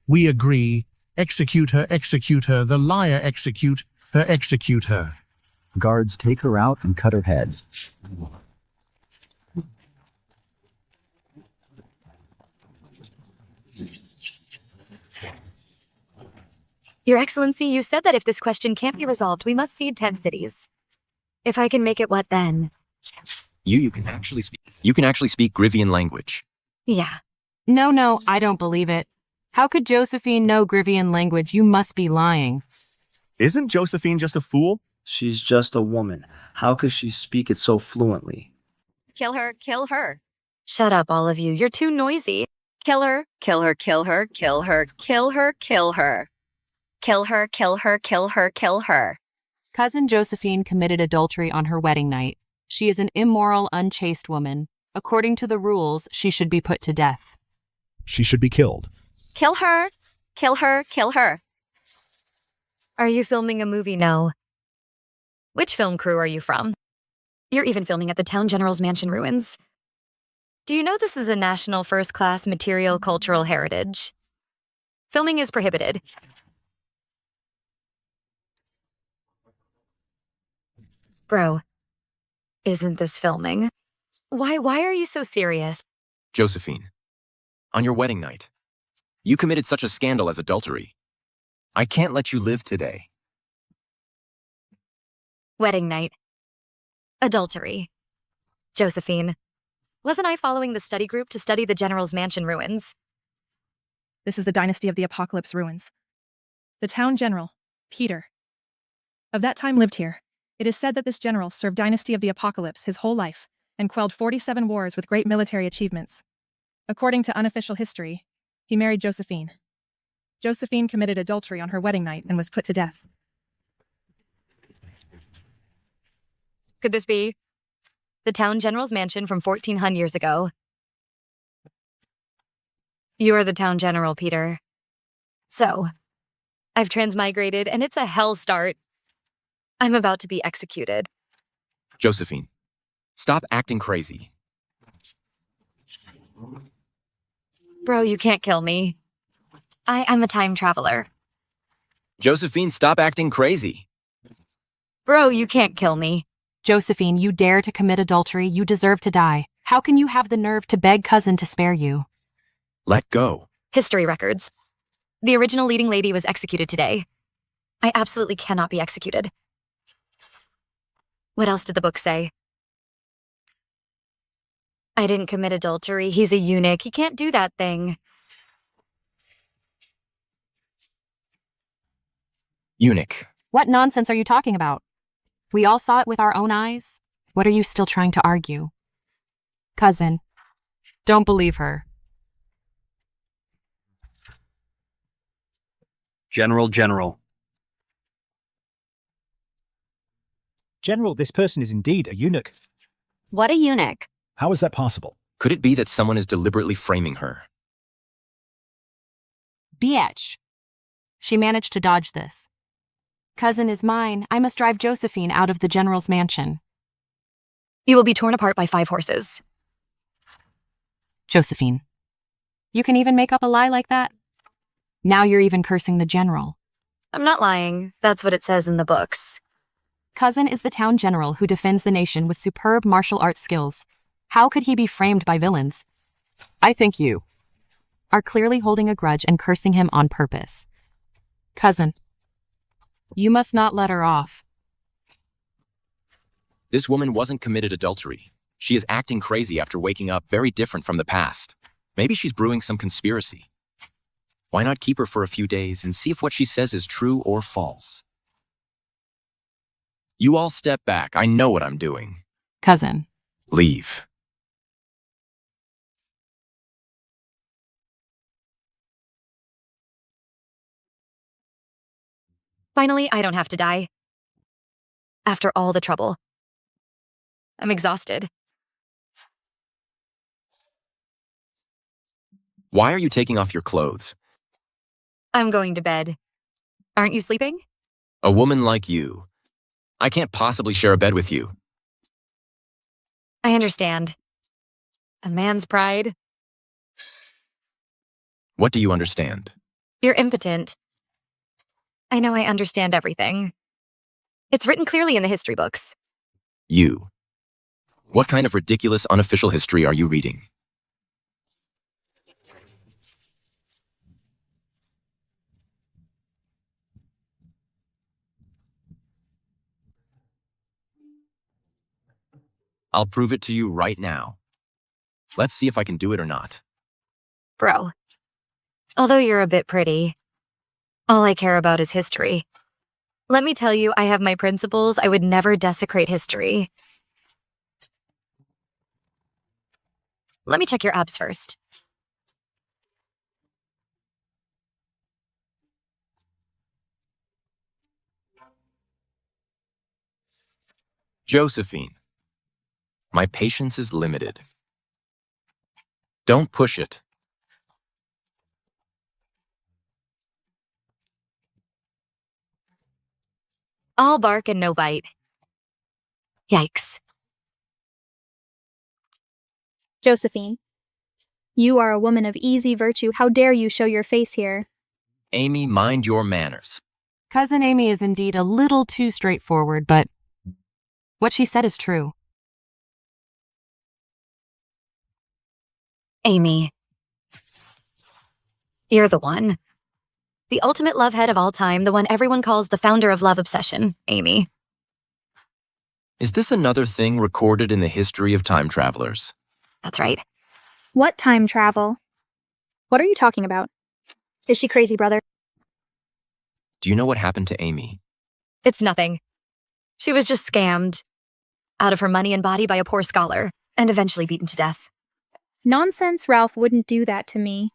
We agree. Execute her, the liar execute her. Guards take her out and cut her head. Your Excellency, you said that if this question can't be resolved, we must cede 10 cities. If I can make it, what then? You can actually speak Grivian language. Yeah. No, I don't believe it. How could Josephine know Grivian language? You must be lying. Isn't Josephine just a fool? She's just a woman. How could she speak it so fluently? Kill her, kill her. Shut up, all of you. You're too noisy. Kill her, kill her, kill her, kill her, kill her, kill her. Kill her, kill her, kill her, kill her. Cousin Josephine committed adultery on her wedding night. She is an immoral, unchaste woman. According to the rules, she should be put to death. She should be killed. Kill her, kill her, kill her. Are you filming a movie now? Which film crew are you from? You're even filming at the Town General's Mansion ruins. Do you know this is a national first-class material cultural heritage? Filming is prohibited. Bro, isn't this filming? Why are you so serious? Josephine, on your wedding night, you committed such a scandal as adultery. I can't let you live today. Wedding night. Adultery. Josephine, wasn't I following the study group to study the General's Mansion ruins? This is the Dynasty of the Apocalypse ruins. The town general, Peter, of that time lived here. It is said that this general served Dynasty of the Apocalypse his whole life and quelled 47 wars with great military achievements. According to unofficial history, he married Josephine. Josephine committed adultery on her wedding night and was put to death. Could this be the Town General's Mansion from 1400 years ago? You are the Town General, Peter. So, I've transmigrated and it's a hell start. I'm about to be executed. Josephine, stop acting crazy. Bro, you can't kill me. I'm a time traveler. Josephine, stop acting crazy. Bro, you can't kill me. Josephine, you dare to commit adultery, you deserve to die. How can you have the nerve to beg cousin to spare you? Let go. History records. The original leading lady was executed today. I absolutely cannot be executed. What else did the book say? I didn't commit adultery. He's a eunuch. He can't do that thing. Eunuch. What nonsense are you talking about? We all saw it with our own eyes. What are you still trying to argue? Cousin, don't believe her. General. General, This person is indeed a eunuch. What a eunuch. How is that possible? Could it be that someone is deliberately framing her? Biatch. She managed to dodge this. Cousin is mine. I must drive Josephine out of the General's mansion. You will be torn apart by 5 horses. Josephine. You can even make up a lie like that? Now you're even cursing the General. I'm not lying. That's what it says in the books. Cousin is the town general who defends the nation with superb martial arts skills. How could he be framed by villains? I think you are clearly holding a grudge and cursing him on purpose. Cousin, you must not let her off. This woman wasn't committed adultery. She is acting crazy after waking up, very different from the past. Maybe she's brewing some conspiracy. Why not keep her for a few days and see if what she says is true or false? You all step back. I know what I'm doing. Cousin. Leave. Finally, I don't have to die. After all the trouble. I'm exhausted. Why are you taking off your clothes? I'm going to bed. Aren't you sleeping? A woman like you. I can't possibly share a bed with you. I understand. A man's pride. What do you understand? You're impotent. I know I understand everything. It's written clearly in the history books. You. What kind of ridiculous unofficial history are you reading? I'll prove it to you right now. Let's see if I can do it or not. Bro, although you're a bit pretty, all I care about is history. Let me tell you, I have my principles. I would never desecrate history. Let me check your abs first. Josephine, my patience is limited. Don't push it. All bark and no bite. Yikes. Josephine, you are a woman of easy virtue. How dare you show your face here? Amy, mind your manners. Cousin Amy is indeed a little too straightforward, but what she said is true. Amy. You're the one. The ultimate love head of all time, the one everyone calls the founder of love obsession, Amy. Is this another thing recorded in the history of time travelers? That's right. What time travel? What are you talking about? Is she crazy, brother? Do you know what happened to Amy? It's nothing. She was just scammed out of her money and body by a poor scholar, and eventually beaten to death. Nonsense, Ralph wouldn't do that to me.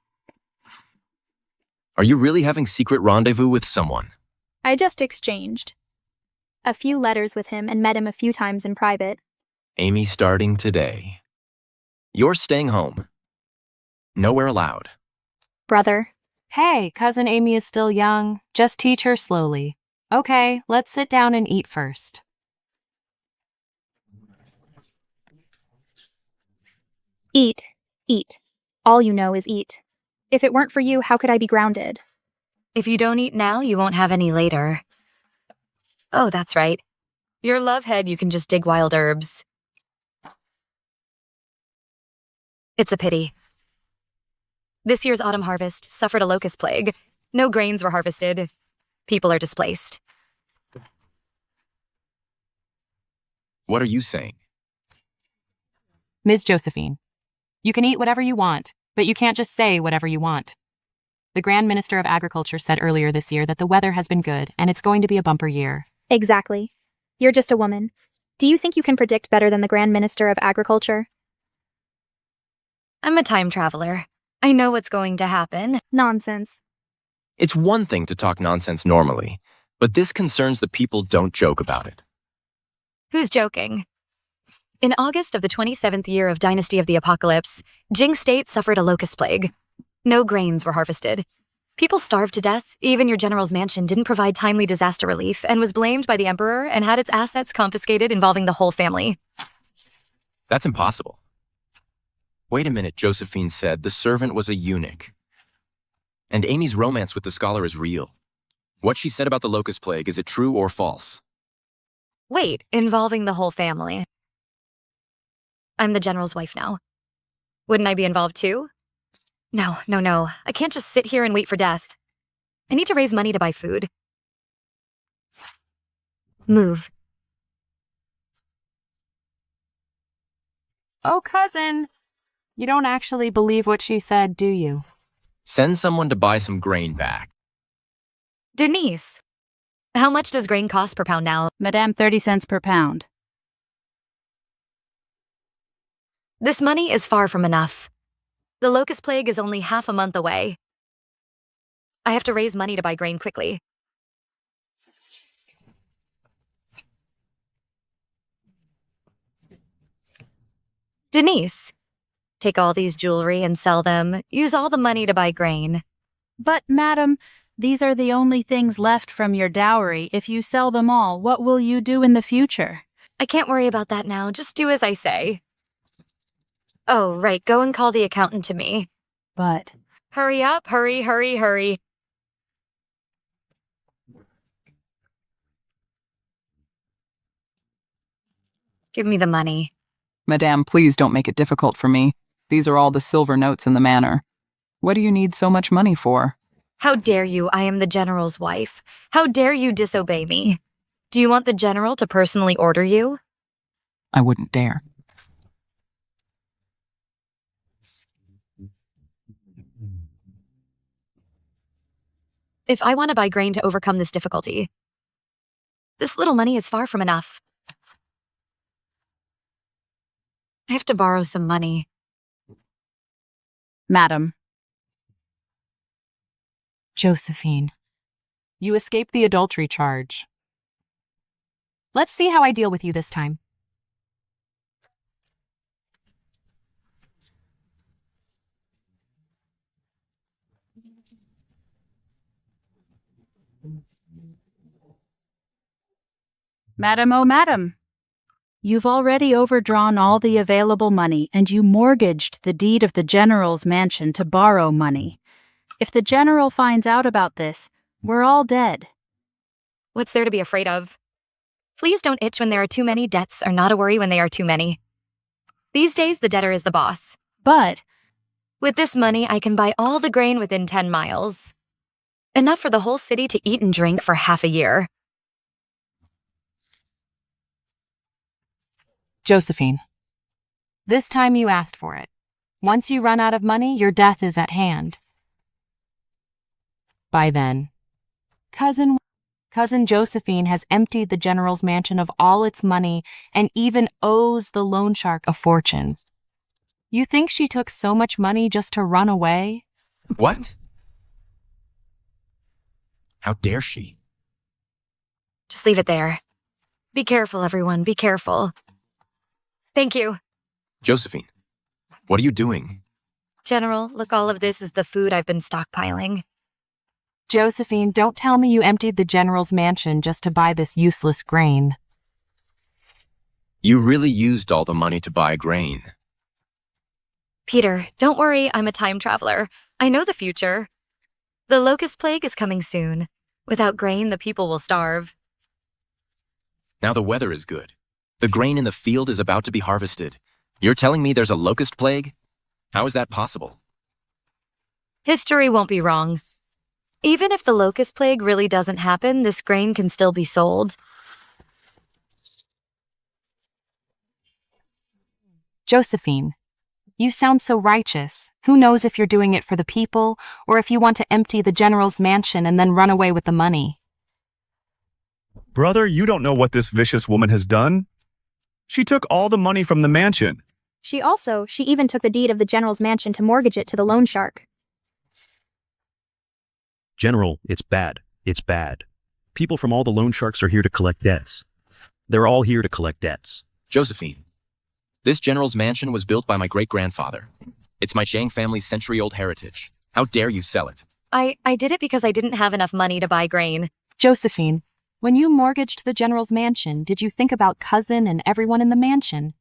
Are you really having secret rendezvous with someone? I just exchanged a few letters with him and met him a few times in private. Amy, starting today, you're staying home. Nowhere allowed. Brother. Hey, Cousin Amy is still young. Just teach her slowly. Okay, let's sit down and eat first. Eat. Eat. All you know is eat. If it weren't for you, how could I be grounded? If you don't eat now, you won't have any later. Oh, that's right. Your love head, you can just dig wild herbs. It's a pity. This year's autumn harvest suffered a locust plague. No grains were harvested. People are displaced. What are you saying? Ms. Josephine, you can eat whatever you want, but you can't just say whatever you want. The Grand Minister of Agriculture said earlier this year that the weather has been good and it's going to be a bumper year. Exactly. You're just a woman. Do you think you can predict better than the Grand Minister of Agriculture? I'm a time traveler. I know what's going to happen. Nonsense. It's one thing to talk nonsense normally, but this concerns the people don't joke about it. Who's joking? In August of the 27th year of Dynasty of the Apocalypse, Jing State suffered a locust plague. No grains were harvested. People starved to death. Even your general's mansion didn't provide timely disaster relief and was blamed by the emperor and had its assets confiscated involving the whole family. That's impossible. Wait a minute, Josephine said the servant was a eunuch. And Amy's romance with the scholar is real. What she said about the locust plague, is it true or false? Wait, involving the whole family. I'm the general's wife now. Wouldn't I be involved too? No. I can't just sit here and wait for death. I need to raise money to buy food. Move. Oh, cousin. You don't actually believe what she said, do you? Send someone to buy some grain back. Denise, how much does grain cost per pound now? Madame, 30 cents per pound. This money is far from enough. The locust plague is only half a month away. I have to raise money to buy grain quickly. Denise, take all these jewelry and sell them. Use all the money to buy grain. But, madam, these are the only things left from your dowry. If you sell them all, what will you do in the future? I can't worry about that now. Just do as I say. Oh, right. Go and call the accountant to me. But... Hurry up. Hurry. Give me the money. Madame, please don't make it difficult for me. These are all the silver notes in the manor. What do you need so much money for? How dare you? I am the general's wife. How dare you disobey me? Do you want the general to personally order you? I wouldn't dare. If I want to buy grain to overcome this difficulty, this little money is far from enough. I have to borrow some money. Madam. Josephine, you escaped the adultery charge. Let's see how I deal with you this time. Madam, oh madam. You've already overdrawn all the available money, and you mortgaged the deed of the general's mansion to borrow money. If the general finds out about this, we're all dead. What's there to be afraid of? Fleas don't itch when there are too many. Debts are not a worry when they are too many. These days, the debtor is the boss. But with this money, I can buy all the grain within 10 miles. Enough for the whole city to eat and drink for half a year. Josephine, this time you asked for it. Once you run out of money, your death is at hand. By then, Cousin Josephine has emptied the general's mansion of all its money and even owes the loan shark a fortune. You think she took so much money just to run away? What? How dare she? Just leave it there. Be careful, everyone. Be careful. Thank you. Josephine, what are you doing? General, look, all of this is the food I've been stockpiling. Josephine, don't tell me you emptied the general's mansion just to buy this useless grain. You really used all the money to buy grain. Peter, don't worry, I'm a time traveler. I know the future. The locust plague is coming soon. Without grain, the people will starve. Now the weather is good. The grain in the field is about to be harvested. You're telling me there's a locust plague? How is that possible? History won't be wrong. Even if the locust plague really doesn't happen, this grain can still be sold. Josephine, you sound so righteous. Who knows if you're doing it for the people, or if you want to empty the general's mansion and then run away with the money? Brother, you don't know what this vicious woman has done. She took all the money from the mansion. She even took the deed of the general's mansion to mortgage it to the loan shark. General, it's bad. It's bad. People from all the loan sharks are here to collect debts. They're all here to collect debts. Josephine, this general's mansion was built by my great-grandfather. It's my Zhang family's century-old heritage. How dare you sell it? I did it because I didn't have enough money to buy grain. Josephine, when you mortgaged the general's mansion, did you think about Cousin and everyone in the mansion?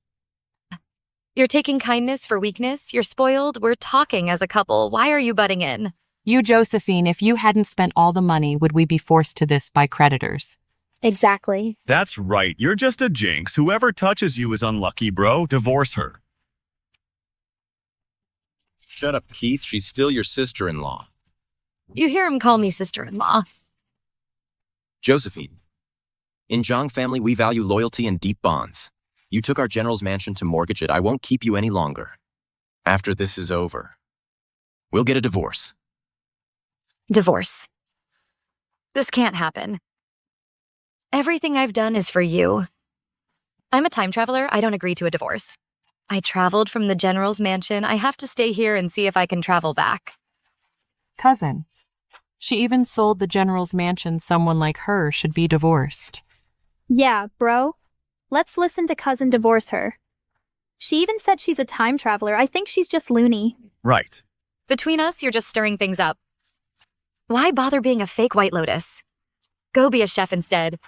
You're taking kindness for weakness. You're spoiled. We're talking as a couple. Why are you butting in? You, Josephine, if you hadn't spent all the money, would we be forced to this by creditors? Exactly. That's right. You're just a jinx. Whoever touches you is unlucky, bro. Divorce her. Shut up, Keith. She's still your sister-in-law. You hear him call me sister-in-law. Josephine, in Zhang family, we value loyalty and deep bonds. You took our general's mansion to mortgage it. I won't keep you any longer. After this is over, we'll get a divorce. Divorce. This can't happen. Everything I've done is for you. I'm a time traveler. I don't agree to a divorce. I traveled from the general's mansion. I have to stay here and see if I can travel back. Cousin, she even sold the general's mansion. Someone like her should be divorced. Yeah, bro. Let's listen to Cousin divorce her. She even said she's a time traveler. I think she's just loony. Right. Between us, you're just stirring things up. Why bother being a fake White Lotus? Go be a chef instead.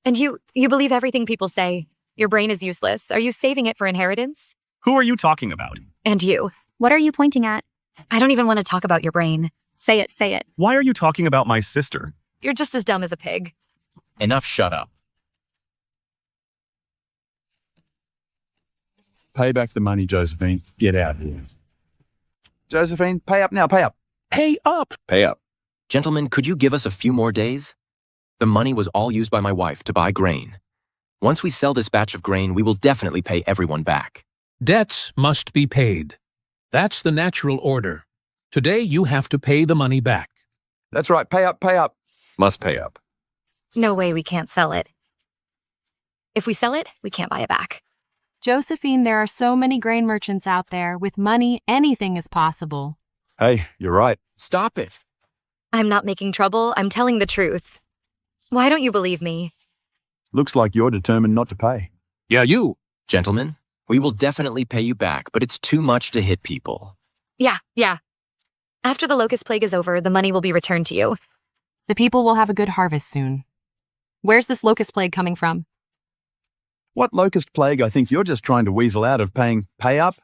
And you believe everything people say. Your brain is useless. Are you saving it for inheritance? Who are you talking about? And you. What are you pointing at? I don't even want to talk about your brain. Say it, say it. Why are you talking about my sister? You're just as dumb as a pig. Enough, shut up. Pay back the money, Josephine. Get out here. Josephine, pay up now, pay up. Pay up! Pay up. Gentlemen, could you give us a few more days? The money was all used by my wife to buy grain. Once we sell this batch of grain, we will definitely pay everyone back. Debts must be paid. That's the natural order. Today, you have to pay the money back. That's right, pay up, pay up. Must pay up. No way we can't sell it. If we sell it, we can't buy it back. Josephine, there are so many grain merchants out there. With money, anything is possible. Hey, you're right. Stop it. I'm not making trouble. I'm telling the truth. Why don't you believe me? Looks like you're determined not to pay. Yeah, you. Gentlemen, we will definitely pay you back, but it's too much to hit people. Yeah. After the locust plague is over, the money will be returned to you. The people will have a good harvest soon. Where's this locust plague coming from? What locust plague? I think you're just trying to weasel out of paying. Pay up,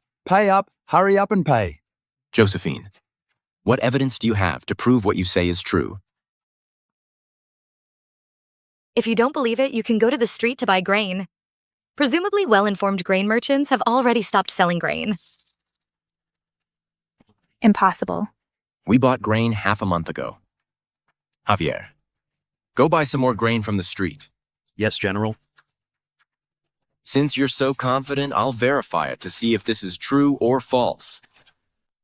hurry up and pay. Josephine, what evidence do you have to prove what you say is true? If you don't believe it, you can go to the street to buy grain. Presumably well-informed grain merchants have already stopped selling grain. Impossible. We bought grain half a month ago. Javier, go buy some more grain from the street. Yes, General. Since you're so confident, I'll verify it to see if this is true or false.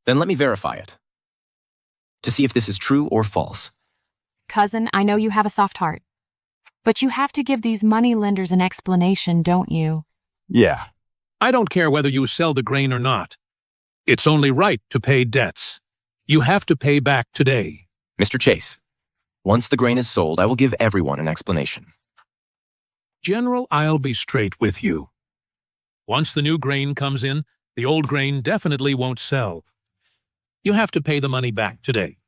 Then let me verify it. To see if this is true or false. Cousin, I know you have a soft heart. But you have to give these money lenders an explanation, don't you? Yeah. I don't care whether you sell the grain or not. It's only right to pay debts. You have to pay back today. Mr. Chase, once the grain is sold, I will give everyone an explanation. General, I'll be straight with you. Once the new grain comes in, the old grain definitely won't sell. You have to pay the money back today.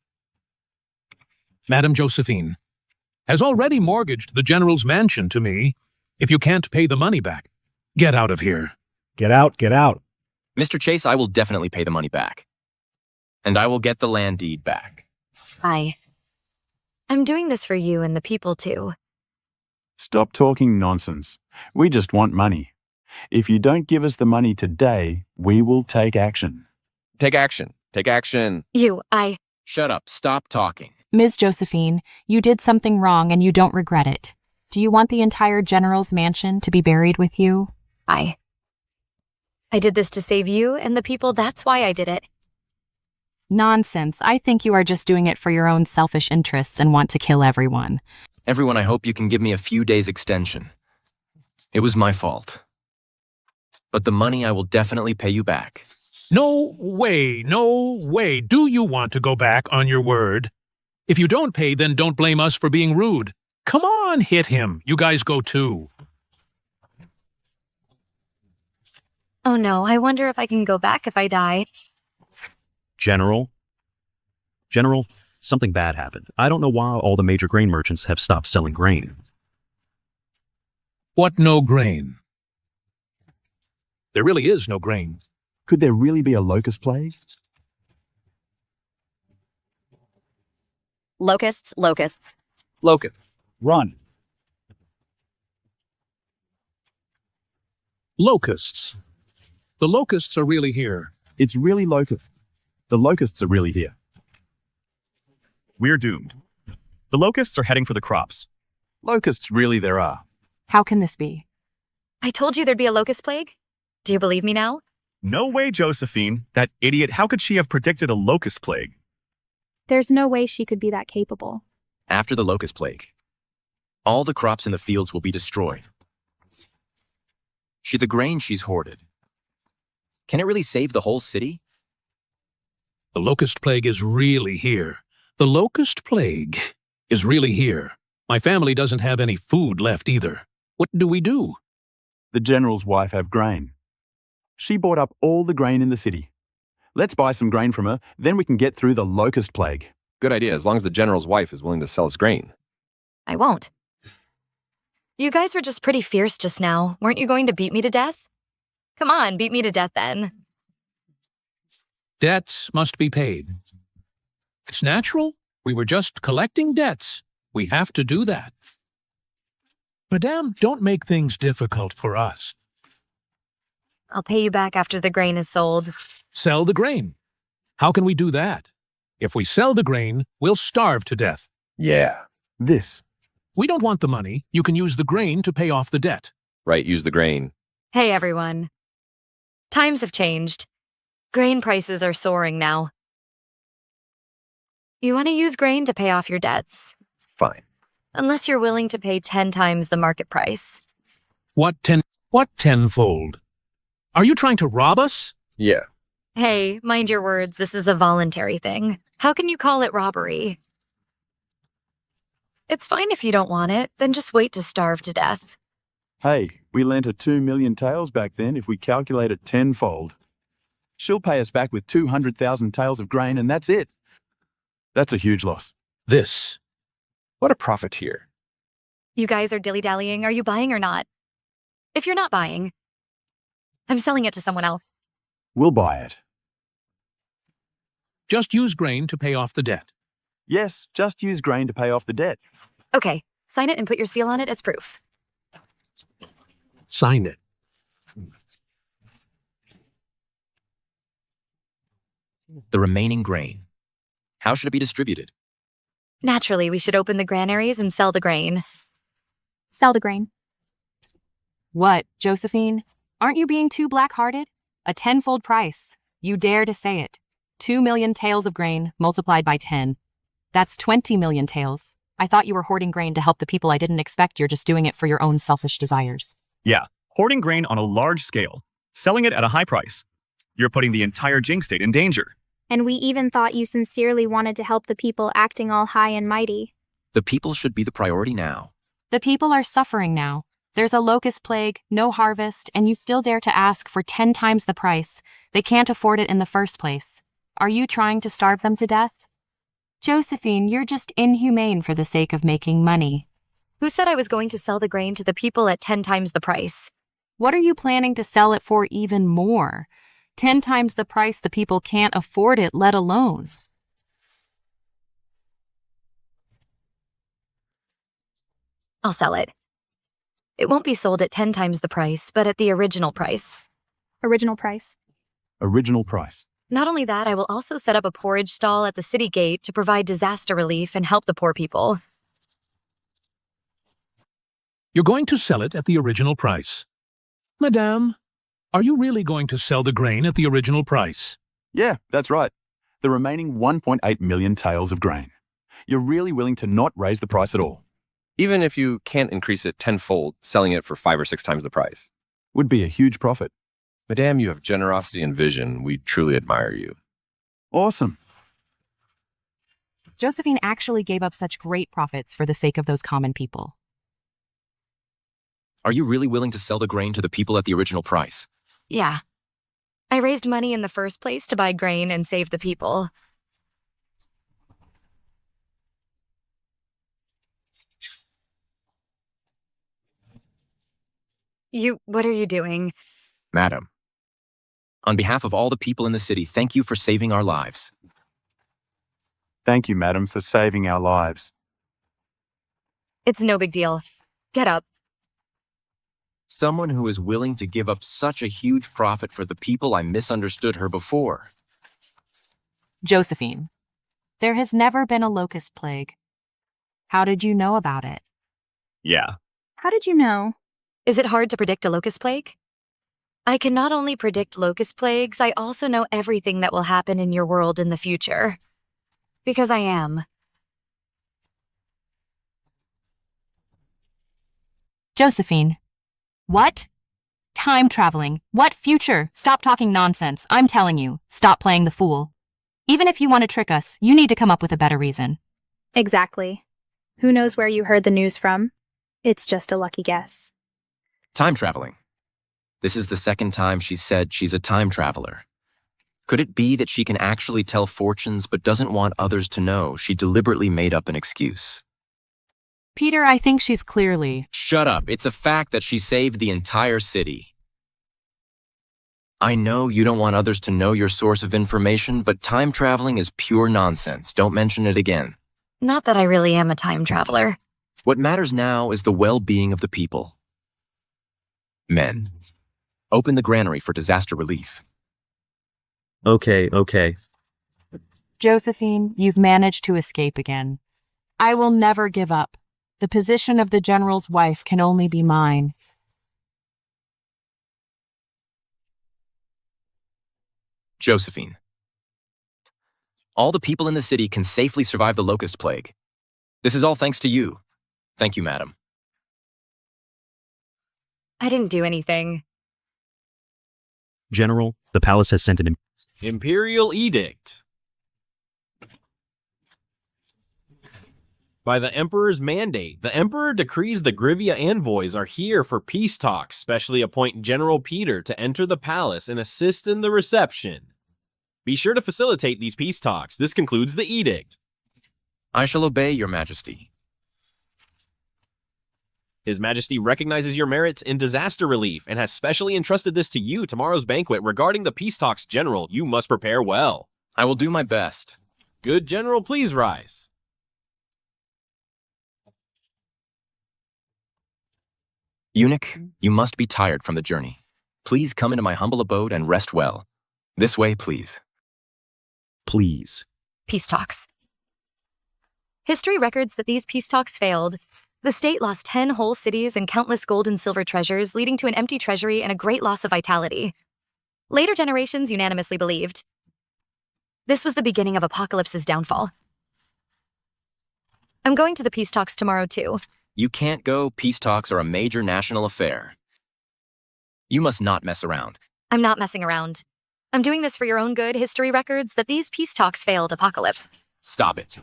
Madam Josephine has already mortgaged the General's mansion to me. If you can't pay the money back, get out of here. Get out, get out. Mr. Chase, I will definitely pay the money back. And I will get the land deed back. I'm doing this for you and the people too. Stop talking nonsense. We just want money. If you don't give us the money today, we will take action. Take action. Take action. Shut up. Stop talking. Ms. Josephine, you did something wrong and you don't regret it. Do you want the entire General's mansion to be buried with you? I did this to save you and the people. That's why I did it. Nonsense. I think you are just doing it for your own selfish interests and want to kill everyone. Everyone, I hope you can give me a few days extension. It was my fault. But the money I will definitely pay you back. No way. Do you want to go back on your word? If you don't pay, then don't blame us for being rude. Come on, hit him. You guys go too. Oh no, I wonder if I can go back if I die. General, something bad happened. I don't know why all the major grain merchants have stopped selling grain. What no grain? There really is no grain. Could there really be a locust plague? Locusts. Locust. Run. Locusts. The locusts are really here. It's really locust. The locusts are really here. We're doomed. The locusts are heading for the crops. Locusts really there are. How can this be? I told you there'd be a locust plague. Do you believe me now? No way, Josephine. That idiot, how could she have predicted a locust plague? There's no way she could be that capable. After the locust plague, all the crops in the fields will be destroyed. The grain she's hoarded. Can it really save the whole city? The locust plague is really here. The locust plague is really here. My family doesn't have any food left either. What do we do? The General's wife have grain. She bought up all the grain in the city. Let's buy some grain from her, then we can get through the locust plague. Good idea, as long as the General's wife is willing to sell us grain. I won't. You guys were just pretty fierce just now. Weren't you going to beat me to death? Come on, beat me to death then. Debts must be paid. It's natural. We were just collecting debts. We have to do that. Madame, don't make things difficult for us. I'll pay you back after the grain is sold. Sell the grain. How can we do that? If we sell the grain, we'll starve to death. Yeah. This. We don't want the money. You can use the grain to pay off the debt. Right, use the grain. Hey, everyone. Times have changed. Grain prices are soaring now. You want to use grain to pay off your debts. Fine. Unless you're willing to pay 10 times the market price. What tenfold? Are you trying to rob us? Yeah. Hey, mind your words, this is a voluntary thing. How can you call it robbery? It's fine if you don't want it, then just wait to starve to death. Hey, we lent her 2 million taels back then if we calculate it tenfold. She'll pay us back with 200,000 taels of grain and that's it. That's a huge loss. This. What a profiteer. You guys are dilly-dallying. Are you buying or not? If you're not buying, I'm selling it to someone else. We'll buy it. Just use grain to pay off the debt. Yes, just use grain to pay off the debt. Okay, sign it and put your seal on it as proof. Sign it. The remaining grain. How should it be distributed? Naturally, we should open the granaries and sell the grain. Sell the grain. What, Josephine? Aren't you being too black-hearted? A tenfold price. You dare to say it. 2 million taels of grain multiplied by 10. That's 20 million taels. I thought you were hoarding grain to help the people. I didn't expect you're just doing it for your own selfish desires. Yeah, hoarding grain on a large scale, selling it at a high price. You're putting the entire Jing state in danger. And we even thought you sincerely wanted to help the people acting all high and mighty. The people should be the priority now. The people are suffering now. There's a locust plague, no harvest, and you still dare to ask for 10 times the price. They can't afford it in the first place. Are you trying to starve them to death? Josephine, you're just inhumane for the sake of making money. Who said I was going to sell the grain to the people at 10 times the price? What are you planning to sell it for even more? 10 times the price. The people can't afford it, let alone. I'll sell it. It won't be sold at 10 times the price, but at the original price. Original price. Original price. Not only that, I will also set up a porridge stall at the city gate to provide disaster relief and help the poor people. You're going to sell it at the original price. Madame, are you really going to sell the grain at the original price? Yeah, that's right. The remaining 1.8 million taels of grain. You're really willing to not raise the price at all. Even if you can't increase it tenfold, selling it for 5 or 6 times the price. Would be a huge profit. Madame, you have generosity and vision. We truly admire you. Awesome. Josephine actually gave up such great profits for the sake of those common people. Are you really willing to sell the grain to the people at the original price? Yeah. I raised money in the first place to buy grain and save the people. What are you doing? Madam, on behalf of all the people in the city, thank you for saving our lives. Thank you, madam, for saving our lives. It's no big deal. Get up. Someone who is willing to give up such a huge profit for the people. I misunderstood her before. Josephine, there has never been a locust plague. How did you know about it? Yeah. How did you know? Is it hard to predict a locust plague? I can not only predict locust plagues, I also know everything that will happen in your world in the future. Because I am. Josephine. What? Time traveling. What future? Stop talking nonsense. I'm telling you, stop playing the fool. Even if you want to trick us, you need to come up with a better reason. Exactly. Who knows where you heard the news from? It's just a lucky guess. Time traveling. This is the second time she said she's a time traveler. Could it be that she can actually tell fortunes but doesn't want others to know? She deliberately made up an excuse. Peter, I think she's clearly... Shut up. It's a fact that she saved the entire city. I know you don't want others to know your source of information, but time traveling is pure nonsense. Don't mention it again. Not that I really am a time traveler. What matters now is the well-being of the people. Men, Open the granary for disaster relief. Okay, okay. Josephine, you've managed to escape again. I will never give up. The position of the general's wife can only be mine. Josephine. All the people in the city can safely survive the locust plague. This is all thanks to you. Thank you, madam. I didn't do anything. General, the palace has sent an Imperial Edict. By the Emperor's mandate, the Emperor decrees the Grivia envoys are here for peace talks, specially appoint General Peter to enter the palace and assist in the reception. Be sure to facilitate these peace talks. This concludes the edict. I shall obey, Your Majesty. His Majesty recognizes your merits in disaster relief and has specially entrusted this to you tomorrow's banquet regarding the peace talks. General, you must prepare well. I will do my best. Good General, please rise. Eunuch, you must be tired from the journey. Please come into my humble abode and rest well. This way, please. Please. Peace talks. History records that these peace talks failed. The state lost 10 whole cities and countless gold and silver treasures, leading to an empty treasury and a great loss of vitality. Later generations unanimously believed this was the beginning of Apocalypse's downfall. I'm going to the peace talks tomorrow, too. You can't go. Peace talks are a major national affair. You must not mess around. I'm not messing around. I'm doing this for your own good. History records that these peace talks failed Apocalypse. Stop it.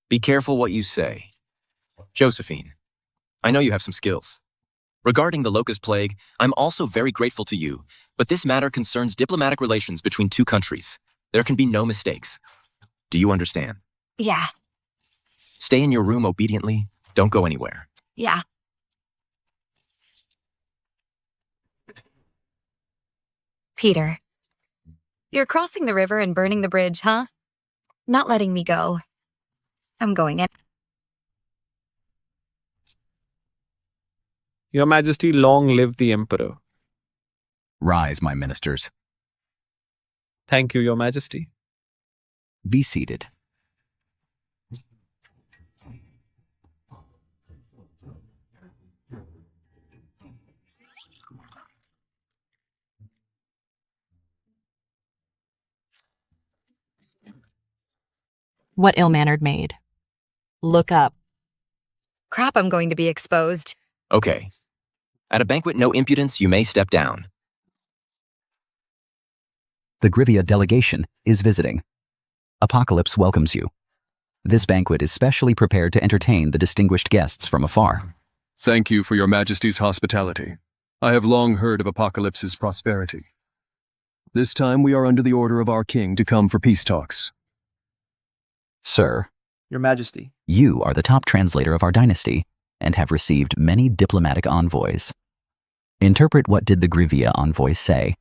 Be careful what you say. Josephine, I know you have some skills. Regarding the locust plague, I'm also very grateful to you, but this matter concerns diplomatic relations between two countries. There can be no mistakes. Do you understand? Yeah. Stay in your room obediently. Don't go anywhere. Yeah. Peter, you're crossing the river and burning the bridge, huh? Not letting me go. I'm going in. Your Majesty, long live the Emperor. Rise, my ministers. Thank you, Your Majesty. Be seated. What ill-mannered maid? Look up. Crap, I'm going to be exposed. Okay. At a banquet, no impudence, you may step down. The Grivia delegation is visiting. Apocalypse welcomes you. This banquet is specially prepared to entertain the distinguished guests from afar. Thank you for your Majesty's hospitality. I have long heard of Apocalypse's prosperity. This time we are under the order of our king to come for peace talks. Sir, Your Majesty, you are the top translator of our dynasty and have received many diplomatic envoys. Interpret what did the Grivia envoys say.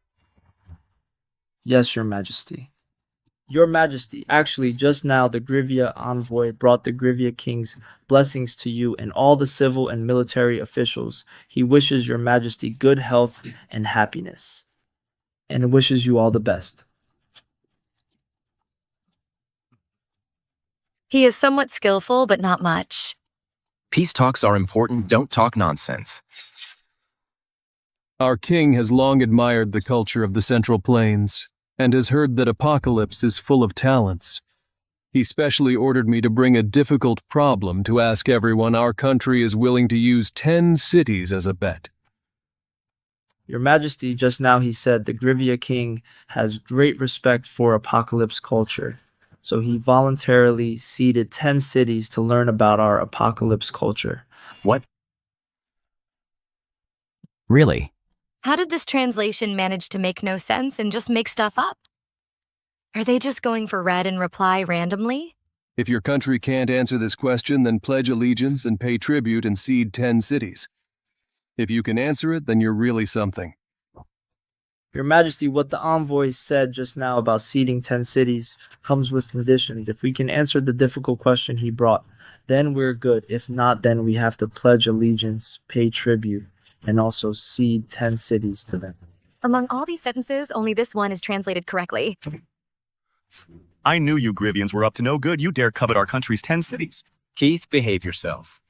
Yes, Your Majesty. Your Majesty, actually, just now the Grivia envoy brought the Grivia king's blessings to you and all the civil and military officials. He wishes Your Majesty good health and happiness, and wishes you all the best. He is somewhat skillful, but not much. Peace talks are important. Don't talk nonsense. Our king has long admired the culture of the Central Plains and has heard that Apocalypse is full of talents. He specially ordered me to bring a difficult problem to ask everyone our country is willing to use 10 cities as a bet. Your Majesty, just now he said the Grivia king has great respect for Apocalypse culture. So he voluntarily ceded 10 cities to learn about our Apocalypse culture. What? Really? How did this translation manage to make no sense and just make stuff up? Are they just going for read and reply randomly? If your country can't answer this question, then pledge allegiance and pay tribute and cede 10 cities. If you can answer it, then you're really something. Your Majesty, what the envoy said just now about ceding 10 cities comes with conditions. If we can answer the difficult question he brought, then we're good. If not, then we have to pledge allegiance, pay tribute, and also cede 10 cities to them. Among all these sentences, only this one is translated correctly. I knew you Grivians were up to no good. You dare covet our country's 10 cities. Keith, behave yourself.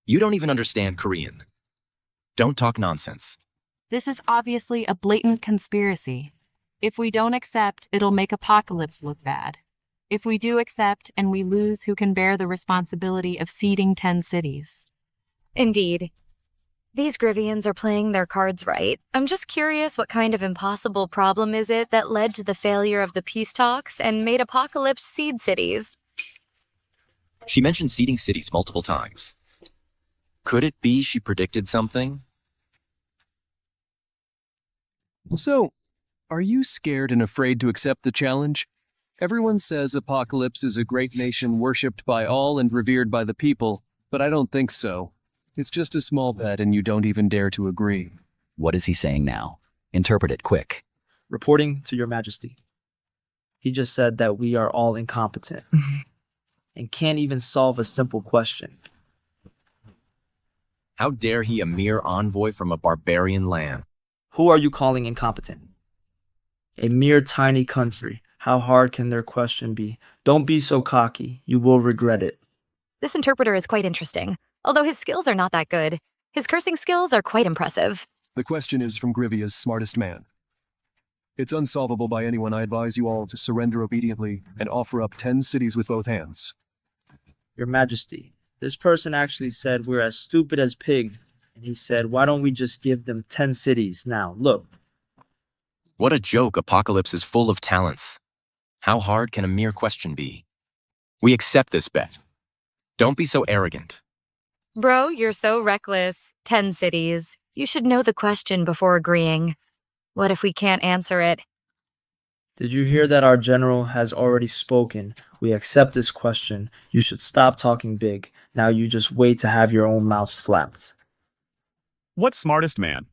You don't even understand Korean. Don't talk nonsense. This is obviously a blatant conspiracy. If we don't accept, it'll make Apocalypse look bad. If we do accept and we lose, who can bear the responsibility of ceding 10 cities? Indeed. These Grivians are playing their cards right. I'm just curious, what kind of impossible problem is it that led to the failure of the peace talks and made Apocalypse cede cities? She mentioned ceding cities multiple times. Could it be she predicted something? So, are you scared and afraid to accept the challenge? Everyone says Apocalypse is a great nation worshipped by all and revered by the people, but I don't think so. It's just a small bet and you don't even dare to agree. What is he saying now? Interpret it quick. Reporting to your majesty. He just said that we are all incompetent and can't even solve a simple question. How dare he, a mere envoy from a barbarian land? Who are you calling incompetent? A mere tiny country. How hard can their question be? Don't be so cocky. You will regret it. This interpreter is quite interesting. Although his skills are not that good, his cursing skills are quite impressive. The question is from Grivia's smartest man. It's unsolvable by anyone. I advise you all to surrender obediently and offer up 10 cities with both hands. Your Majesty, this person actually said we're as stupid as pig. And he said, why don't we just give them 10 cities now? Look. What a joke. Apocalypse is full of talents. How hard can a mere question be? We accept this bet. Don't be so arrogant. Bro, you're so reckless. 10 cities. You should know the question before agreeing. What if we can't answer it? Did you hear that our general has already spoken? We accept this question. You should stop talking big. Now you just wait to have your own mouth slapped. What smartest man?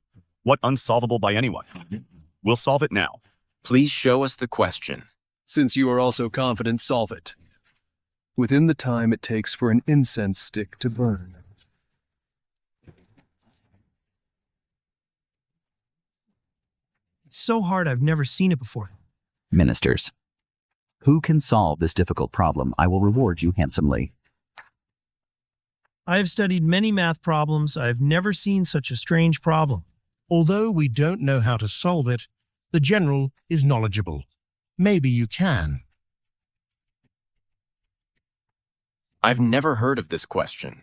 What unsolvable by anyone? We'll solve it now. Please show us the question. Since you are also confident, solve it. Within the time it takes for an incense stick to burn. It's so hard, I've never seen it before. Ministers. Who can solve this difficult problem? I will reward you handsomely. I have studied many math problems. I've never seen such a strange problem. Although we don't know how to solve it, the general is knowledgeable. Maybe you can. I've never heard of this question.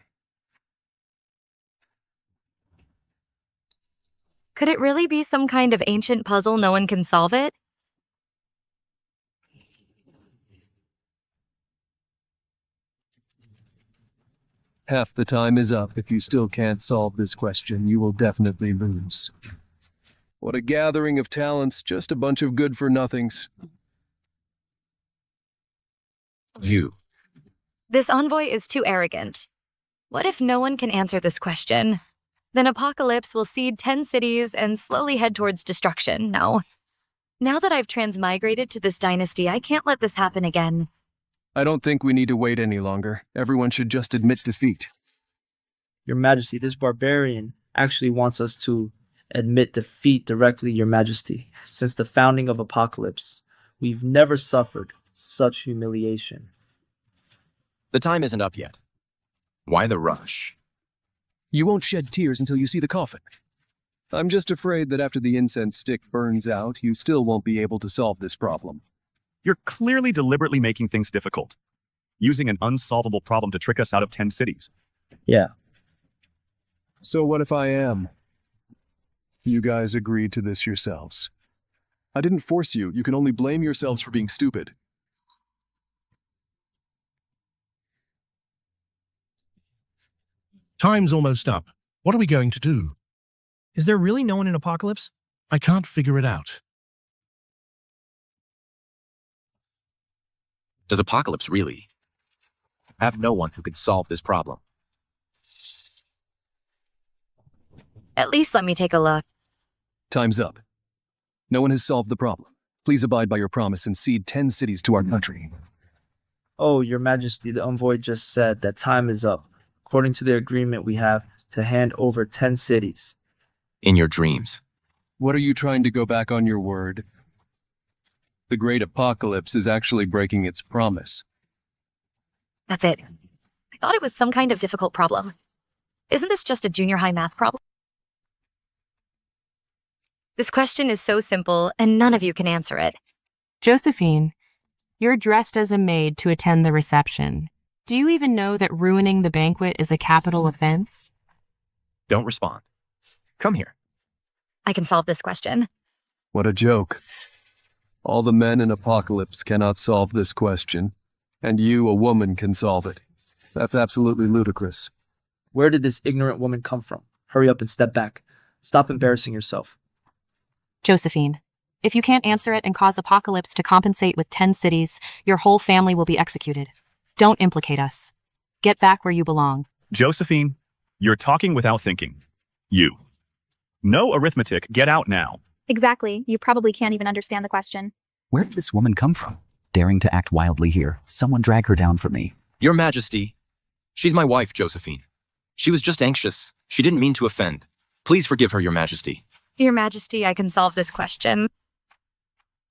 Could it really be some kind of ancient puzzle no one can solve it? Half the time is up. If you still can't solve this question, you will definitely lose. What a gathering of talents, just a bunch of good-for-nothings. You. This envoy is too arrogant. What if no one can answer this question? Then Apocalypse will cede 10 cities and slowly head towards destruction. No. Now that I've transmigrated to this dynasty, I can't let this happen again. I don't think we need to wait any longer. Everyone should just admit defeat. Your Majesty, this barbarian actually wants us to admit defeat directly, Your Majesty. Since the founding of Apocalypse, we've never suffered such humiliation. The time isn't up yet. Why the rush? You won't shed tears until you see the coffin. I'm just afraid that after the incense stick burns out, you still won't be able to solve this problem. You're clearly deliberately making things difficult, using an unsolvable problem to trick us out of 10 cities. Yeah. So what if I am? You guys agreed to this yourselves. I didn't force you. You can only blame yourselves for being stupid. Time's almost up. What are we going to do? Is there really no one in Apocalypse? I can't figure it out. Does Apocalypse really have no one who could solve this problem? At least let me take a look. Time's up. No one has solved the problem. Please abide by your promise and cede 10 cities to our country. Oh, Your Majesty, the envoy just said that time is up. According to the agreement we have, to hand over 10 cities. In your dreams. What are you trying to go back on your word? The great apocalypse is actually breaking its promise. That's it. I thought it was some kind of difficult problem. Isn't this just a junior high math problem? This question is so simple, and none of you can answer it. Josephine, you're dressed as a maid to attend the reception. Do you even know that ruining the banquet is a capital offense? Don't respond. Come here. I can solve this question. What a joke. All the men in Apocalypse cannot solve this question, and you, a woman, can solve it. That's absolutely ludicrous. Where did this ignorant woman come from? Hurry up and step back. Stop embarrassing yourself. Josephine, if you can't answer it and cause Apocalypse to compensate with 10 cities, your whole family will be executed. Don't implicate us. Get back where you belong. Josephine, you're talking without thinking. You. No arithmetic, get out now. Exactly. You probably can't even understand the question. Where did this woman come from? Daring to act wildly here. Someone drag her down from me. Your Majesty. She's my wife, Josephine. She was just anxious. She didn't mean to offend. Please forgive her, Your Majesty. Your Majesty, I can solve this question.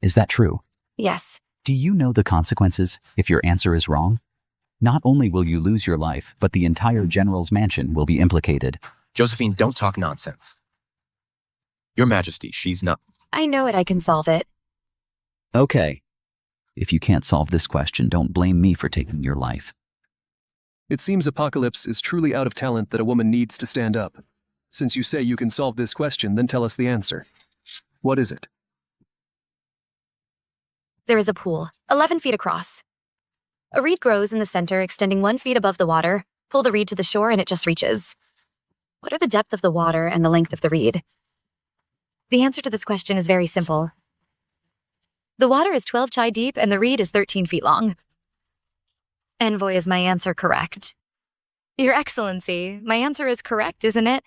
Is that true? Yes. Do you know the consequences if your answer is wrong? Not only will you lose your life, but the entire general's mansion will be implicated. Josephine, don't talk nonsense. Your Majesty, she's not... I know it, I can solve it. Okay. If you can't solve this question, don't blame me for taking your life. It seems Apocalypse is truly out of talent that a woman needs to stand up. Since you say you can solve this question, then tell us the answer. What is it? There is a pool, 11 feet across. A reed grows in the center, extending 1 foot above the water. Pull the reed to the shore and it just reaches. What are the depth of the water and the length of the reed? The answer to this question is very simple. The water is 12 chai deep and the reed is 13 feet long. Envoy, is my answer correct? Your Excellency, my answer is correct, isn't it?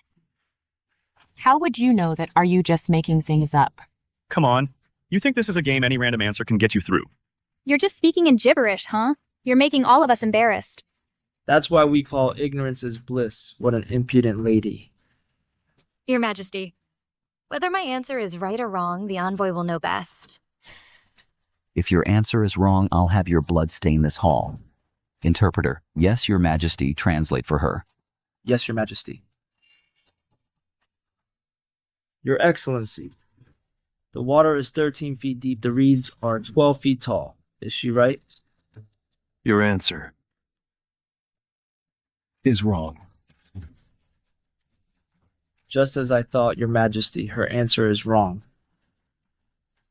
How would you know that? Are you just making things up? Come on. You think this is a game any random answer can get you through? You're just speaking in gibberish, huh? You're making all of us embarrassed. That's why we call ignorance is bliss. What an impudent lady. Your Majesty, whether my answer is right or wrong, the envoy will know best. If your answer is wrong, I'll have your blood stain this hall. Interpreter, yes, Your Majesty, translate for her. Yes, Your Majesty. Your Excellency, the water is 13 feet deep. The reeds are 12 feet tall. Is she right? Your answer is wrong. Just as I thought, Your Majesty, her answer is wrong.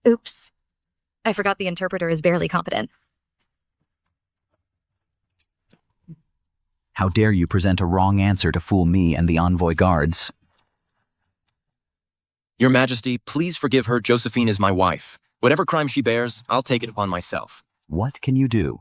Oops. I forgot the interpreter is barely competent. How dare you present a wrong answer to fool me and the envoy guards? Your Majesty, please forgive her. Josephine is my wife. Whatever crime she bears, I'll take it upon myself. What can you do?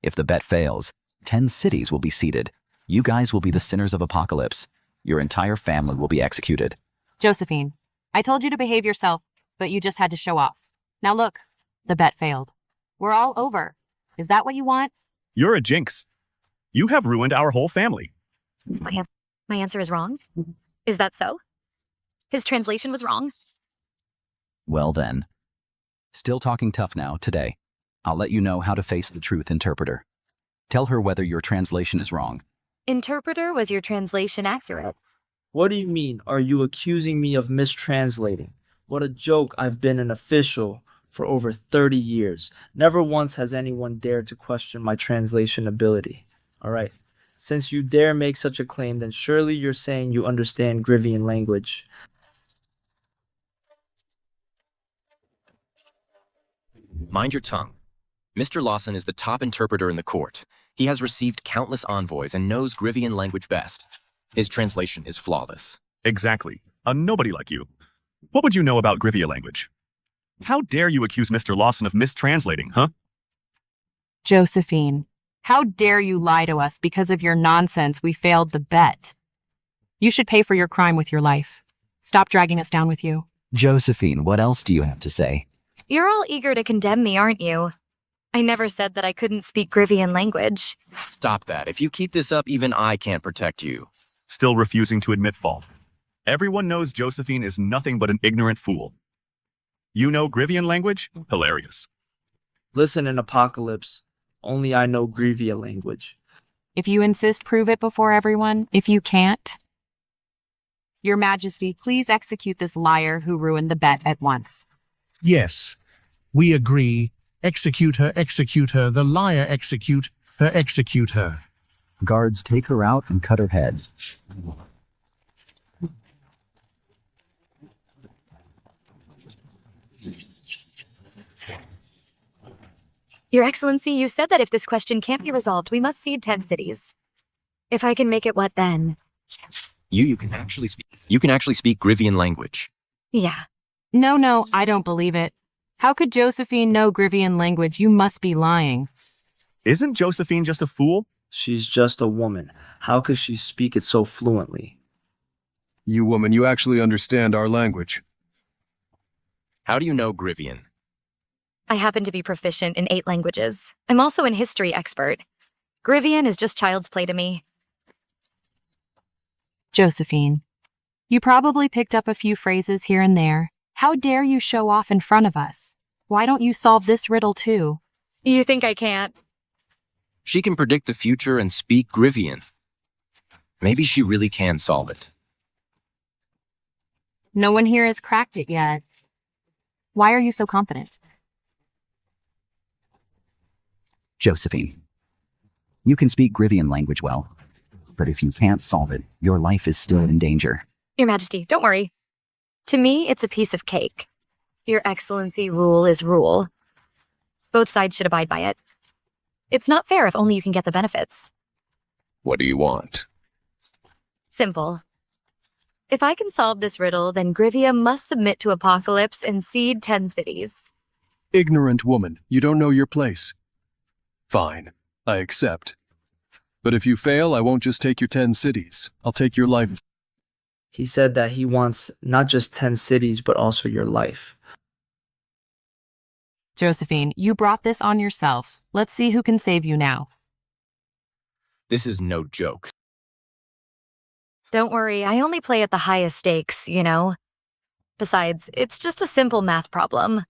If the bet fails, 10 cities will be seated. You guys will be the sinners of Apocalypse. Your entire family will be executed. Josephine, I told you to behave yourself, but you just had to show off. Now look, the bet failed. We're all over. Is that what you want? You're a jinx. You have ruined our whole family. My answer is wrong? Is that so? His translation was wrong? Well then. Still talking tough now, today. I'll let you know how to face the truth, interpreter. Tell her whether your translation is wrong. Interpreter, was your translation accurate? What do you mean? Are you accusing me of mistranslating? What a joke. I've been an official for over 30 years. Never once has anyone dared to question my translation ability. All right. Since you dare make such a claim, then surely you're saying you understand Grivian language. Mind your tongue. Mr. Lawson is the top interpreter in the court. He has received countless envoys and knows Grivian language best. His translation is flawless. Exactly. A nobody like you. What would you know about Grivia language? How dare you accuse Mr. Lawson of mistranslating, huh? Josephine, how dare you lie to us? Because of your nonsense, we failed the bet. You should pay for your crime with your life. Stop dragging us down with you. Josephine, what else do you have to say? You're all eager to condemn me, aren't you? I never said that I couldn't speak Grivian language. Stop that. If you keep this up, even I can't protect you. still refusing to admit fault. Everyone knows Josephine is nothing but an ignorant fool. You know Grivian language? Hilarious. Listen, in Apocalypse, only I know Grivia language. If you insist, prove it before everyone. If you can't, Your Majesty, please execute this liar who ruined the bet at once. Yes, we agree. Execute her, the liar execute her, execute her. Guards take her out and cut her head. Your Excellency, you said that if this question can't be resolved, we must cede 10 cities. If I can make it, what then? You can actually speak Grivian language. Yeah. No, I don't believe it. How could Josephine know Grivian language? You must be lying. Isn't Josephine just a fool? She's just a woman. How could she speak it so fluently? You woman, you actually understand our language. How do you know Grivian? I happen to be proficient in 8 languages. I'm also an history expert. Grivian is just child's play to me. Josephine, you probably picked up a few phrases here and there. How dare you show off in front of us? Why don't you solve this riddle too? You think I can't? She can predict the future and speak Grivian. Maybe she really can solve it. No one here has cracked it yet. Why are you so confident? Josephine, you can speak Grivian language well, but if you can't solve it, your life is still in danger. Your Majesty, don't worry. To me, it's a piece of cake. Your Excellency, rule is rule. Both sides should abide by it. It's not fair if only you can get the benefits. What do you want? Simple. If I can solve this riddle, then Grivia must submit to Apocalypse and cede 10 cities. Ignorant woman, you don't know your place. Fine, I accept. But if you fail, I won't just take your 10 cities. I'll take your life. He said that he wants not just 10 cities, but also your life. Josephine, you brought this on yourself. Let's see who can save you now. This is no joke. Don't worry, I only play at the highest stakes, you know. Besides, it's just a simple math problem.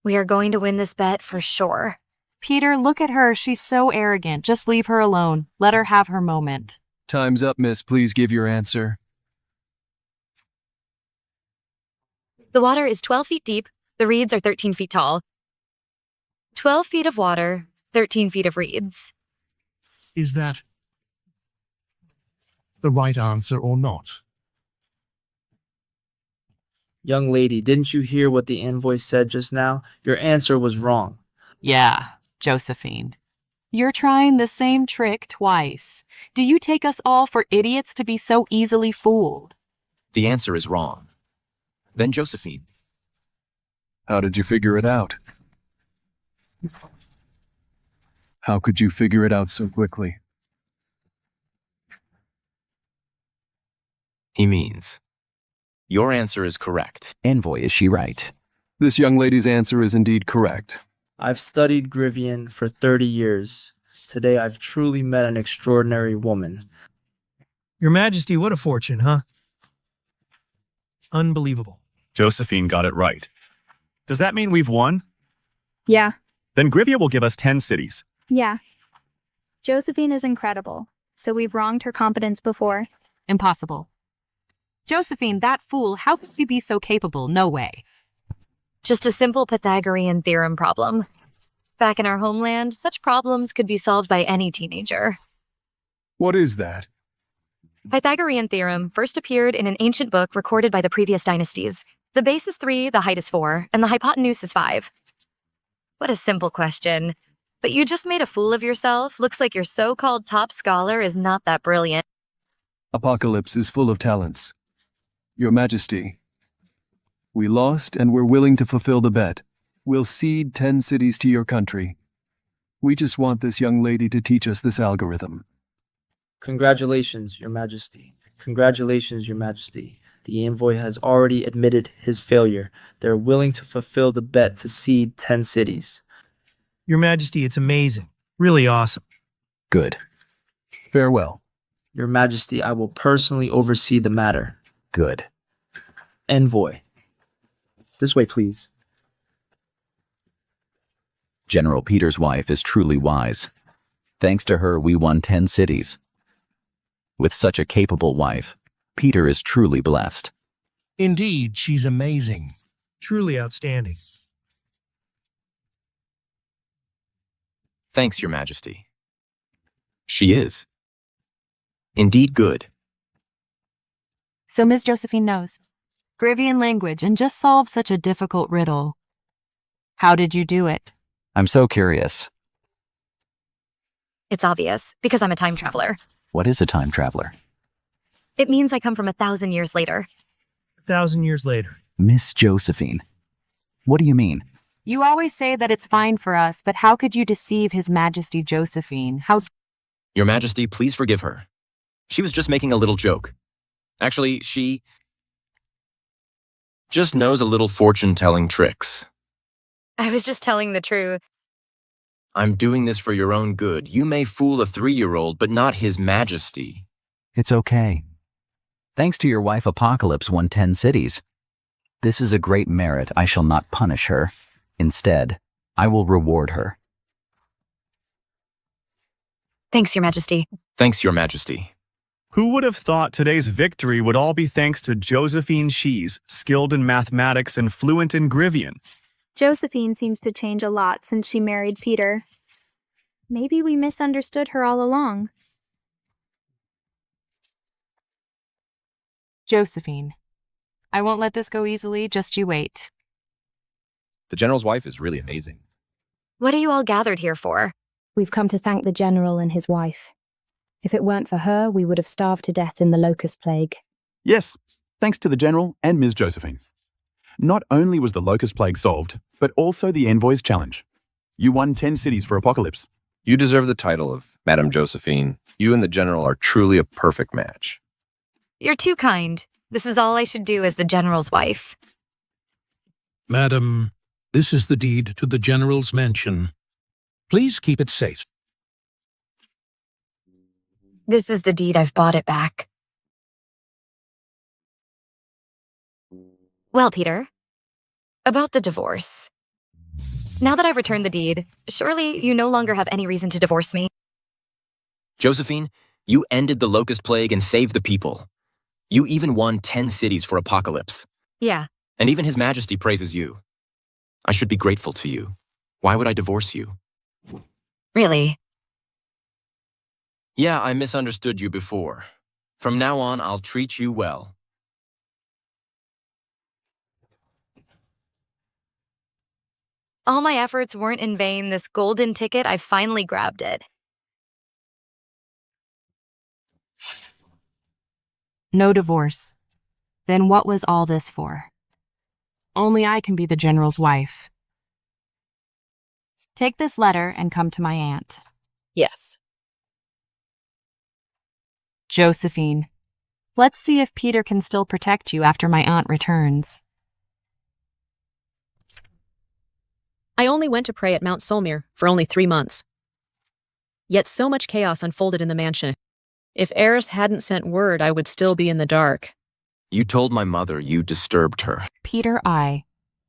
We are going to win this bet for sure. Peter, look at her. She's so arrogant. Just leave her alone. Let her have her moment. Time's up, miss. Please give your answer. The water is 12 feet deep. The reeds are 13 feet tall. 12 feet of water, 13 feet of reeds. Is that the right answer or not? Young lady, didn't you hear what the envoy said just now? Your answer was wrong. Yeah, Josephine. You're trying the same trick twice. Do you take us all for idiots to be so easily fooled? The answer is wrong. Then Josephine. How did you figure it out? How could you figure it out so quickly? He means, your answer is correct. Envoy, is she right? This young lady's answer is indeed correct. I've studied Grivian for 30 years. Today I've truly met an extraordinary woman. Your Majesty, what a fortune, huh? Unbelievable. Josephine got it right. Does that mean we've won? Yeah. Then Grivia will give us 10 cities. Yeah. Josephine is incredible, so we've wronged her competence before. Impossible. Josephine, that fool, how could she be so capable? No way. Just a simple Pythagorean theorem problem. Back in our homeland, such problems could be solved by any teenager. What is that? Pythagorean theorem first appeared in an ancient book recorded by the previous dynasties. The base is 3, the height is 4, and the hypotenuse is 5. What a simple question. But you just made a fool of yourself. Looks like your so-called top scholar is not that brilliant. Apocalypse is full of talents. Your Majesty, we lost and we're willing to fulfill the bet. We'll cede 10 cities to your country. We just want this young lady to teach us this algorithm. Congratulations, Your Majesty. Congratulations, Your Majesty. The envoy has already admitted his failure. They're willing to fulfill the bet to cede 10 cities. Your Majesty, it's amazing. Really awesome. Good. Farewell. Your Majesty, I will personally oversee the matter. Good. Envoy. This way, please. General Peter's wife is truly wise. Thanks to her, we won 10 cities. With such a capable wife, Peter is truly blessed. Indeed, she's amazing. Truly outstanding. Thanks, Your Majesty. She is. Indeed good. So Ms. Josephine knows Grivian language and just solved such a difficult riddle. How did you do it? I'm so curious. It's obvious, because I'm a time traveler. What is a time traveler? It means I come from 1,000 years later. 1,000 years later. Miss Josephine. What do you mean? You always say that it's fine for us, but how could you deceive His Majesty Josephine? How... Your Majesty, please forgive her. She was just making a little joke. Actually, she just knows a little fortune-telling tricks. I was just telling the truth. I'm doing this for your own good. You may fool a 3-year-old, but not His Majesty. It's okay. Thanks to your wife, Apocalypse won 10 cities. This is a great merit. I shall not punish her. Instead, I will reward her. Thanks, Your Majesty. Thanks, Your Majesty. Who would have thought today's victory would all be thanks to Josephine Shees, skilled in mathematics and fluent in Grivian? Josephine seems to change a lot since she married Peter. Maybe we misunderstood her all along. Josephine. I won't let this go easily, just you wait. The general's wife is really amazing. What are you all gathered here for? We've come to thank the general and his wife. If it weren't for her, we would have starved to death in the locust plague. Yes, thanks to the General and Ms. Josephine. Not only was the locust plague solved, but also the Envoy's challenge. You won 10 cities for Apocalypse. You deserve the title of Madame Josephine. You and the general are truly a perfect match. You're too kind. This is all I should do as the general's wife. Madam, this is the deed to the general's mansion. Please keep it safe. This is the deed. I've bought it back. Well, Peter, about the divorce. Now that I've returned the deed, surely you no longer have any reason to divorce me. Josephine, you ended the locust plague and saved the people. You even won 10 cities for Apocalypse. Yeah. And even His Majesty praises you. I should be grateful to you. Why would I divorce you? Really? Yeah, I misunderstood you before. From now on, I'll treat you well. All my efforts weren't in vain. This golden ticket, I finally grabbed it. No divorce. Then what was all this for? Only I can be the general's wife. Take this letter and come to my aunt. Yes. Josephine, let's see if Peter can still protect you after my aunt returns. I only went to pray at Mount Solmir for only 3 months. Yet so much chaos unfolded in the mansion. If Eris hadn't sent word, I would still be in the dark. You told my mother you disturbed her. Peter,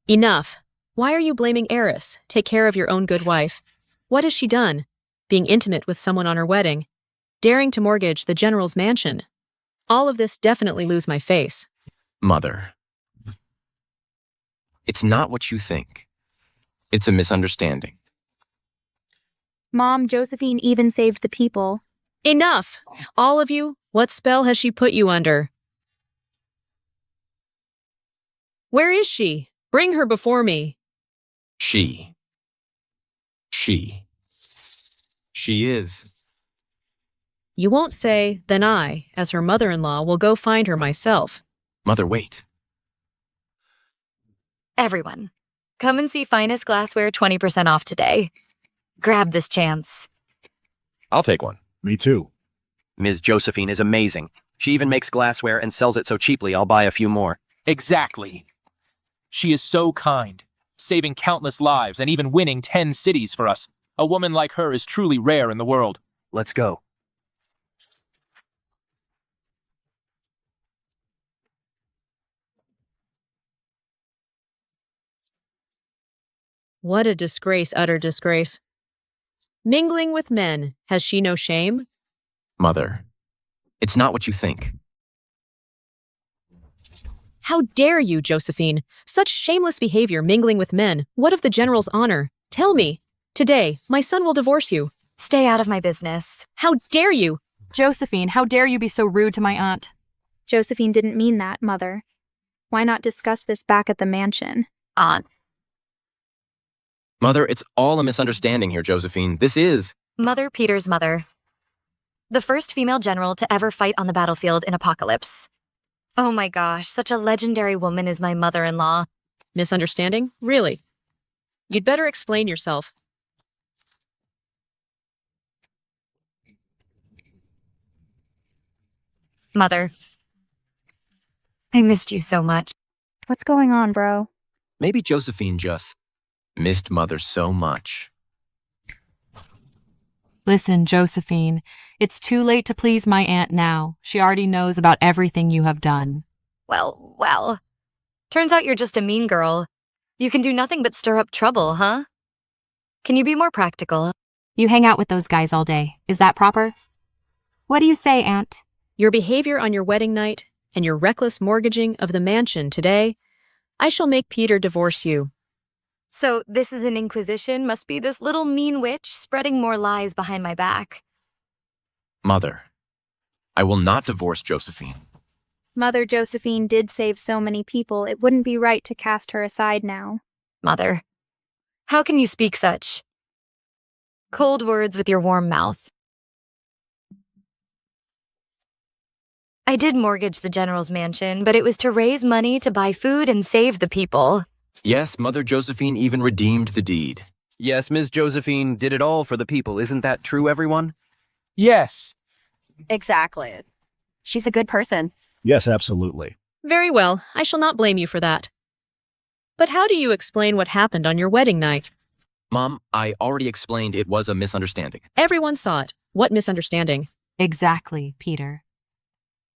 Enough. Why are you blaming Eris? Take care of your own good wife. What has she done? Being intimate with someone on her wedding. Daring to mortgage the general's mansion. All of this definitely lose my face. Mother. It's not what you think. It's a misunderstanding. Mom, Josephine even saved the people. Enough! All of you, what spell has she put you under? Where is she? Bring her before me. She is. You won't say, then I, as her mother-in-law, will go find her myself. Mother, wait. Everyone, come and see Finest Glassware 20% off today. Grab this chance. I'll take one. Me too. Ms. Josephine is amazing. She even makes glassware and sells it so cheaply I'll buy a few more. Exactly. She is so kind, saving countless lives and even winning 10 cities for us. A woman like her is truly rare in the world. Let's go. What a disgrace, utter disgrace. Mingling with men, has she no shame? Mother, it's not what you think. How dare you, Josephine? Such shameless behavior mingling with men. What of the general's honor? Tell me. Today, my son will divorce you. Stay out of my business. How dare you? Josephine, how dare you be so rude to my aunt? Josephine didn't mean that, Mother. Why not discuss this back at the mansion? Aunt. Mother, it's all a misunderstanding here, Josephine. This is... Mother Peter's mother. The first female general to ever fight on the battlefield in Apocalypse. Oh my gosh, such a legendary woman is my mother-in-law. Misunderstanding? Really? You'd better explain yourself. Mother. I missed you so much. What's going on, bro? Maybe Josephine just missed Mother so much. Listen, Josephine, it's too late to please my aunt now. She already knows about everything you have done. Well. Turns out you're just a mean girl. You can do nothing but stir up trouble, huh? Can you be more practical? You hang out with those guys all day. Is that proper? What do you say, Aunt? Your behavior on your wedding night and your reckless mortgaging of the mansion today, I shall make Peter divorce you. So this is an inquisition, must be this little mean witch spreading more lies behind my back. Mother, I will not divorce Josephine. Mother Josephine did save so many people, it wouldn't be right to cast her aside now. Mother, how can you speak such cold words with your warm mouth? I did mortgage the general's mansion, but it was to raise money to buy food and save the people. Yes, Mother Josephine even redeemed the deed. Yes, Ms. Josephine did it all for the people. Isn't that true, everyone? Yes. Exactly. She's a good person. Yes, absolutely. Very well, I shall not blame you for that. But how do you explain what happened on your wedding night? Mom, I already explained it was a misunderstanding. Everyone saw it. What misunderstanding? Exactly, Peter.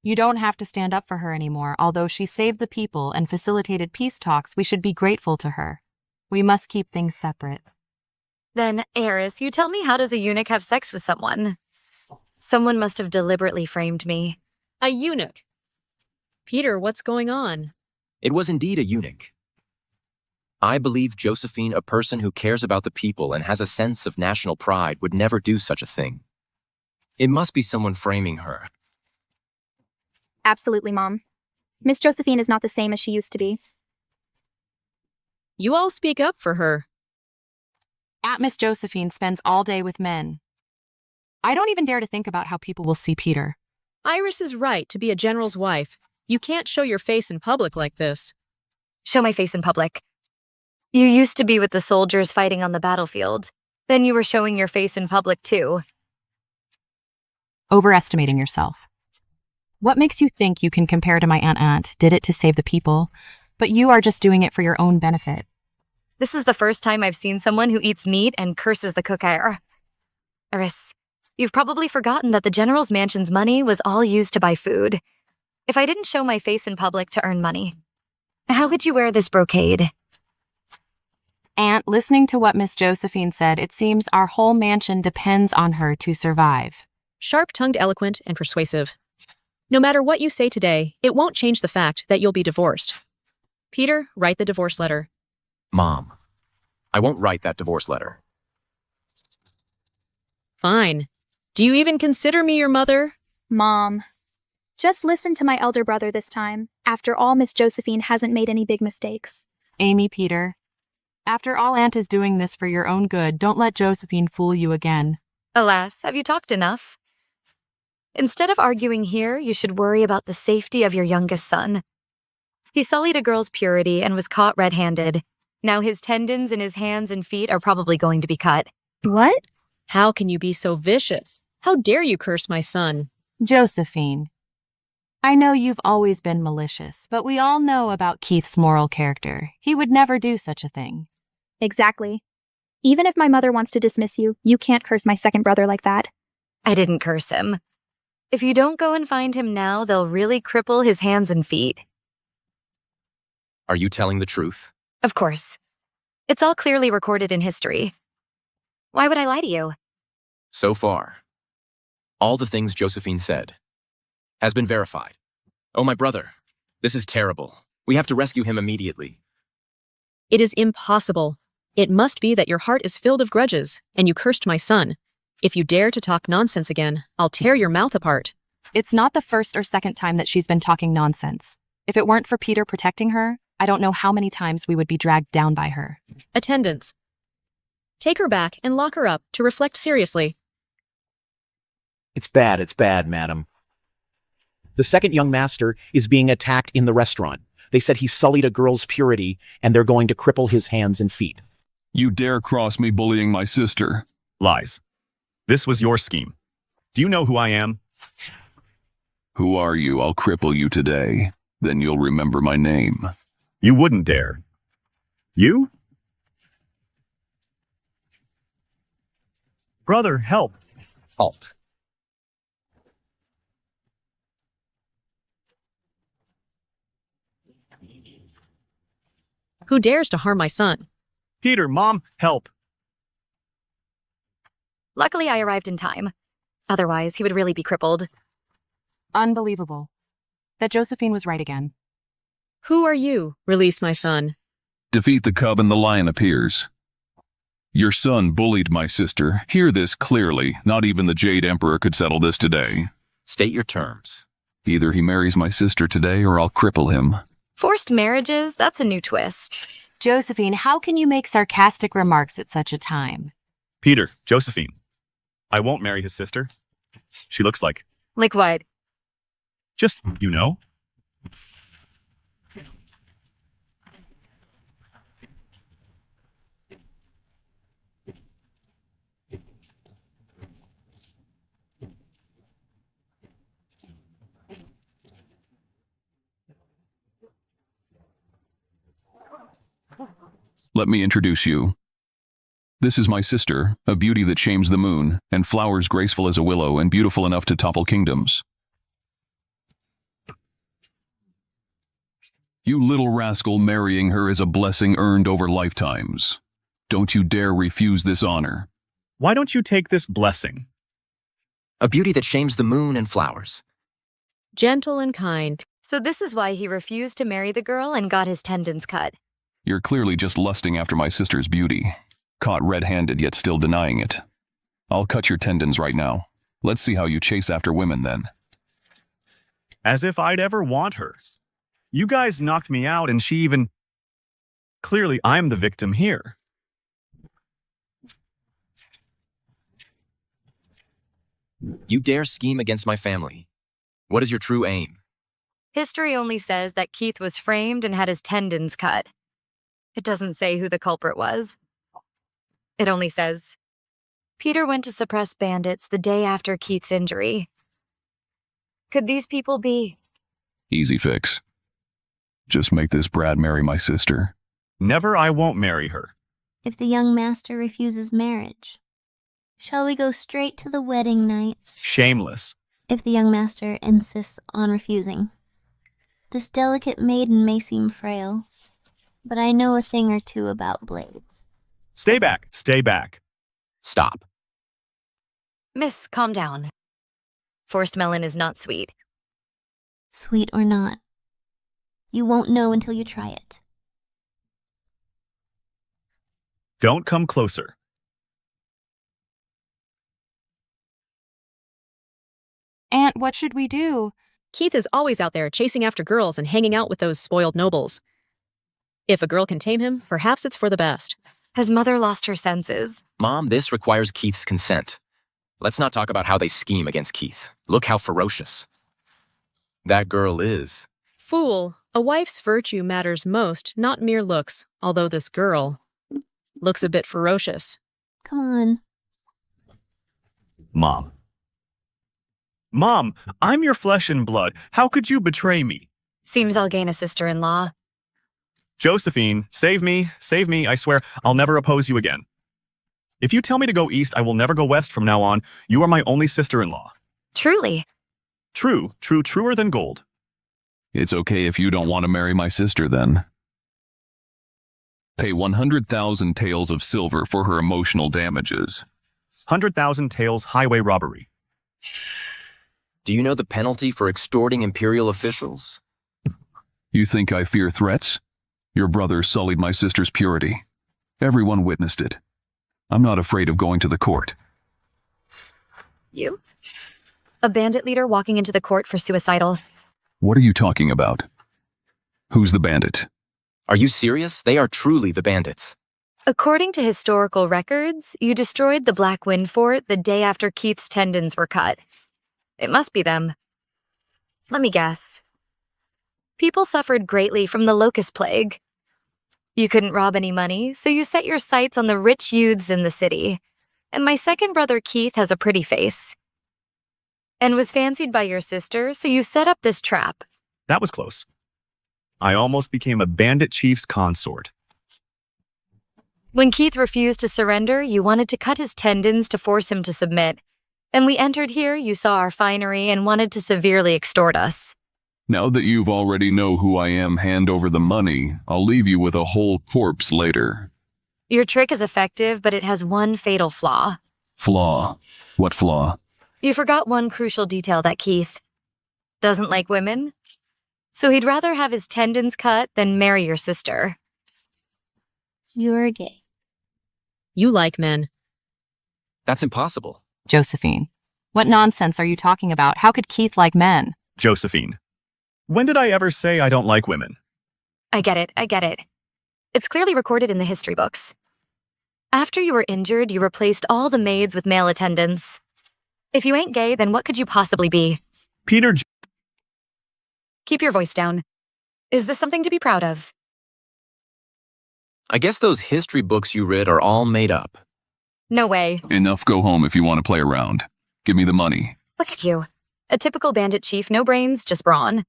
You don't have to stand up for her anymore. Although she saved the people and facilitated peace talks, we should be grateful to her. We must keep things separate. Then, Eris, you tell me, how does a eunuch have sex with someone? Someone must have deliberately framed me. A eunuch? Peter, what's going on? It was indeed a eunuch. I believe Josephine, a person who cares about the people and has a sense of national pride, would never do such a thing. It must be someone framing her. Absolutely, Mom. Miss Josephine is not the same as she used to be. You all speak up for her. Aunt Miss Josephine spends all day with men. I don't even dare to think about how people will see Peter. Iris is right to be a general's wife. You can't show your face in public like this. Show my face in public. You used to be with the soldiers fighting on the battlefield. Then you were showing your face in public too. Overestimating yourself. What makes you think you can compare to my aunt did it to save the people, but you are just doing it for your own benefit? This is the first time I've seen someone who eats meat and curses the cooker. Eris, you've probably forgotten that the general's mansion's money was all used to buy food. If I didn't show my face in public to earn money, how could you wear this brocade? Aunt, listening to what Miss Josephine said, it seems our whole mansion depends on her to survive. Sharp-tongued, eloquent, and persuasive. No matter what you say today, it won't change the fact that you'll be divorced. Peter, write the divorce letter. Mom, I won't write that divorce letter. Fine. Do you even consider me your mother? Mom. Just listen to my elder brother this time. After all, Miss Josephine hasn't made any big mistakes. Amy, Peter. After all, Aunt is doing this for your own good. Don't let Josephine fool you again. Alas, have you talked enough? Instead of arguing here, you should worry about the safety of your youngest son. He sullied a girl's purity and was caught red-handed. Now his tendons in his hands and feet are probably going to be cut. What? How can you be so vicious? How dare you curse my son? Josephine, I know you've always been malicious, but we all know about Keith's moral character. He would never do such a thing. Exactly. Even if my mother wants to dismiss you, you can't curse my second brother like that. I didn't curse him. If you don't go and find him now, they'll really cripple his hands and feet. Are you telling the truth? Of course. It's all clearly recorded in history. Why would I lie to you? So far, all the things Josephine said has been verified. Oh, my brother, this is terrible. We have to rescue him immediately. It is impossible. It must be that your heart is filled of grudges, and you cursed my son. If you dare to talk nonsense again, I'll tear your mouth apart. It's not the first or second time that she's been talking nonsense. If it weren't for Peter protecting her, I don't know how many times we would be dragged down by her. Attendants. Take her back and lock her up to reflect seriously. It's bad, madam. The second young master is being attacked in the restaurant. They said he sullied a girl's purity, and they're going to cripple his hands and feet. You dare cross me bullying my sister? Lies. This was your scheme. Do you know who I am? Who are you? I'll cripple you today. Then you'll remember my name. You wouldn't dare. You? Brother, help. Halt. Who dares to harm my son? Peter, Mom, help. Luckily, I arrived in time. Otherwise, he would really be crippled. Unbelievable. That Josephine was right again. Who are you? Release my son. Defeat the cub and the lion appears. Your son bullied my sister. Hear this clearly. Not even the Jade Emperor could settle this today. State your terms. Either he marries my sister today or I'll cripple him. Forced marriages? That's a new twist. Josephine, how can you make sarcastic remarks at such a time? Peter, Josephine. I won't marry his sister. She looks like... Like what? Just, you know. Let me introduce you. This is my sister, a beauty that shames the moon, and flowers graceful as a willow and beautiful enough to topple kingdoms. You little rascal, marrying her is a blessing earned over lifetimes. Don't you dare refuse this honor. Why don't you take this blessing? A beauty that shames the moon and flowers. Gentle and kind. So this is why he refused to marry the girl and got his tendons cut. You're clearly just lusting after my sister's beauty. Caught red-handed yet still denying it. I'll cut your tendons right now. Let's see how you chase after women then. As if I'd ever want her. You guys knocked me out and she even... Clearly, I'm the victim here. You dare scheme against my family. What is your true aim? History only says that Keith was framed and had his tendons cut. It doesn't say who the culprit was. It only says, Peter went to suppress bandits the day after Keith's injury. Could these people be? Easy fix. Just make this Brad marry my sister. Never, I won't marry her. If the young master refuses marriage, shall we go straight to the wedding night? Shameless. If the young master insists on refusing. This delicate maiden may seem frail, but I know a thing or two about blades. Stay back, stay back. Stop. Miss, calm down. Forced melon is not sweet. Sweet or not, you won't know until you try it. Don't come closer. Aunt, what should we do? Keith is always out there chasing after girls and hanging out with those spoiled nobles. If a girl can tame him, perhaps it's for the best. Has mother lost her senses? Mom, this requires Keith's consent. Let's not talk about how they scheme against Keith. Look how ferocious that girl is. Fool, a wife's virtue matters most, not mere looks, although this girl looks a bit ferocious. Come on. Mom. Mom, I'm your flesh and blood. How could you betray me? Seems I'll gain a sister-in-law. Josephine, save me, I swear, I'll never oppose you again. If you tell me to go east, I will never go west from now on. You are my only sister-in-law. Truly. True, truer than gold. It's okay if you don't want to marry my sister then. Pay 100,000 taels of silver for her emotional damages. 100,000 taels highway robbery. Do you know the penalty for extorting imperial officials? You think I fear threats? Your brother sullied my sister's purity. Everyone witnessed it. I'm not afraid of going to the court. You? A bandit leader walking into the court for suicidal. What are you talking about? Who's the bandit? Are you serious? They are truly the bandits. According to historical records, you destroyed the Black Wind Fort the day after Keith's tendons were cut. It must be them. Let me guess. People suffered greatly from the locust plague. You couldn't rob any money, so you set your sights on the rich youths in the city. And my second brother Keith has a pretty face. And was fancied by your sister, so you set up this trap. That was close. I almost became a bandit chief's consort. When Keith refused to surrender, you wanted to cut his tendons to force him to submit. And we entered here, you saw our finery and wanted to severely extort us. Now that you've already know who I am, hand over the money. I'll leave you with a whole corpse later. Your trick is effective, but it has one fatal flaw. Flaw? What flaw? You forgot one crucial detail that Keith doesn't like women. So he'd rather have his tendons cut than marry your sister. You're gay. You like men. That's impossible. Josephine. What nonsense are you talking about? How could Keith like men? Josephine. When did I ever say I don't like women? I get it. It's clearly recorded in the history books. After you were injured, you replaced all the maids with male attendants. If you ain't gay, then what could you possibly be? Peter. Keep your voice down. Is this something to be proud of? I guess those history books you read are all made up. No way. Enough, go home if you want to play around. Give me the money. Look at you. A typical bandit chief, no brains, just brawn.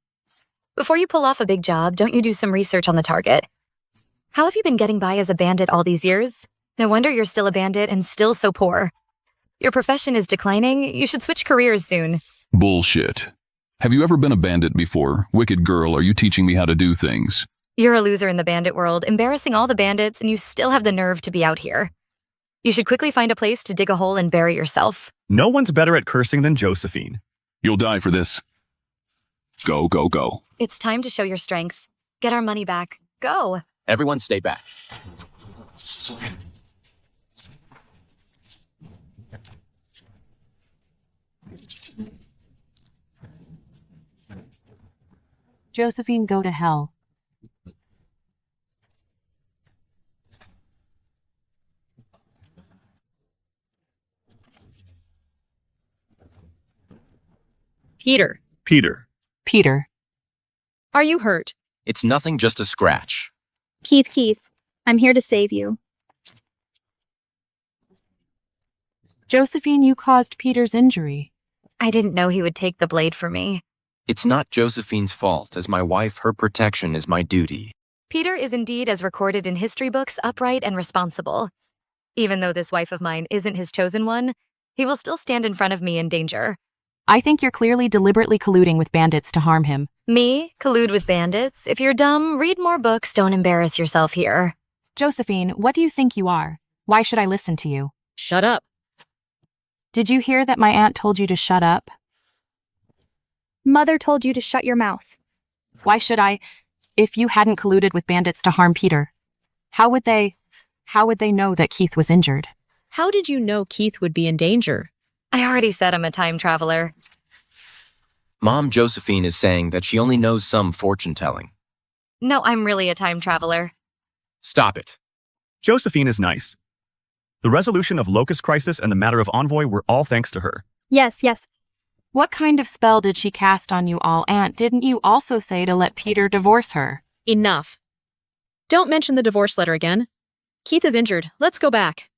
Before you pull off a big job, don't you do some research on the target? How have you been getting by as a bandit all these years? No wonder you're still a bandit and still so poor. Your profession is declining. You should switch careers soon. Bullshit. Have you ever been a bandit before? Wicked girl, are you teaching me how to do things? You're a loser in the bandit world, embarrassing all the bandits, and you still have the nerve to be out here. You should quickly find a place to dig a hole and bury yourself. No one's better at cursing than Josephine. You'll die for this. Go, go, go. It's time to show your strength. Get our money back. Go. Everyone stay back. Josephine, go to hell. Peter. Peter. Are you hurt? It's nothing, just a scratch. Keith, I'm here to save you. Josephine, you caused Peter's injury. I didn't know he would take the blade for me. It's not Josephine's fault. As my wife, her protection is my duty. Peter is indeed, as recorded in history books, upright and responsible. Even though this wife of mine isn't his chosen one, he will still stand in front of me in danger. I think you're clearly deliberately colluding with bandits to harm him. Me? Collude with bandits? If you're dumb, read more books, don't embarrass yourself here. Josephine, what do you think you are? Why should I listen to you? Shut up. Did you hear that my aunt told you to shut up? Mother told you to shut your mouth. Why should I? If you hadn't colluded with bandits to harm Peter, how would they know that Keith was injured? How did you know Keith would be in danger? I already said I'm a time traveler. Mom Josephine is saying that she only knows some fortune-telling. No, I'm really a time traveler. Stop it. Josephine is nice. The resolution of Locust Crisis and the matter of Envoy were all thanks to her. Yes. What kind of spell did she cast on you all, Aunt? Didn't you also say to let Peter divorce her? Enough. Don't mention the divorce letter again. Keith is injured. Let's go back.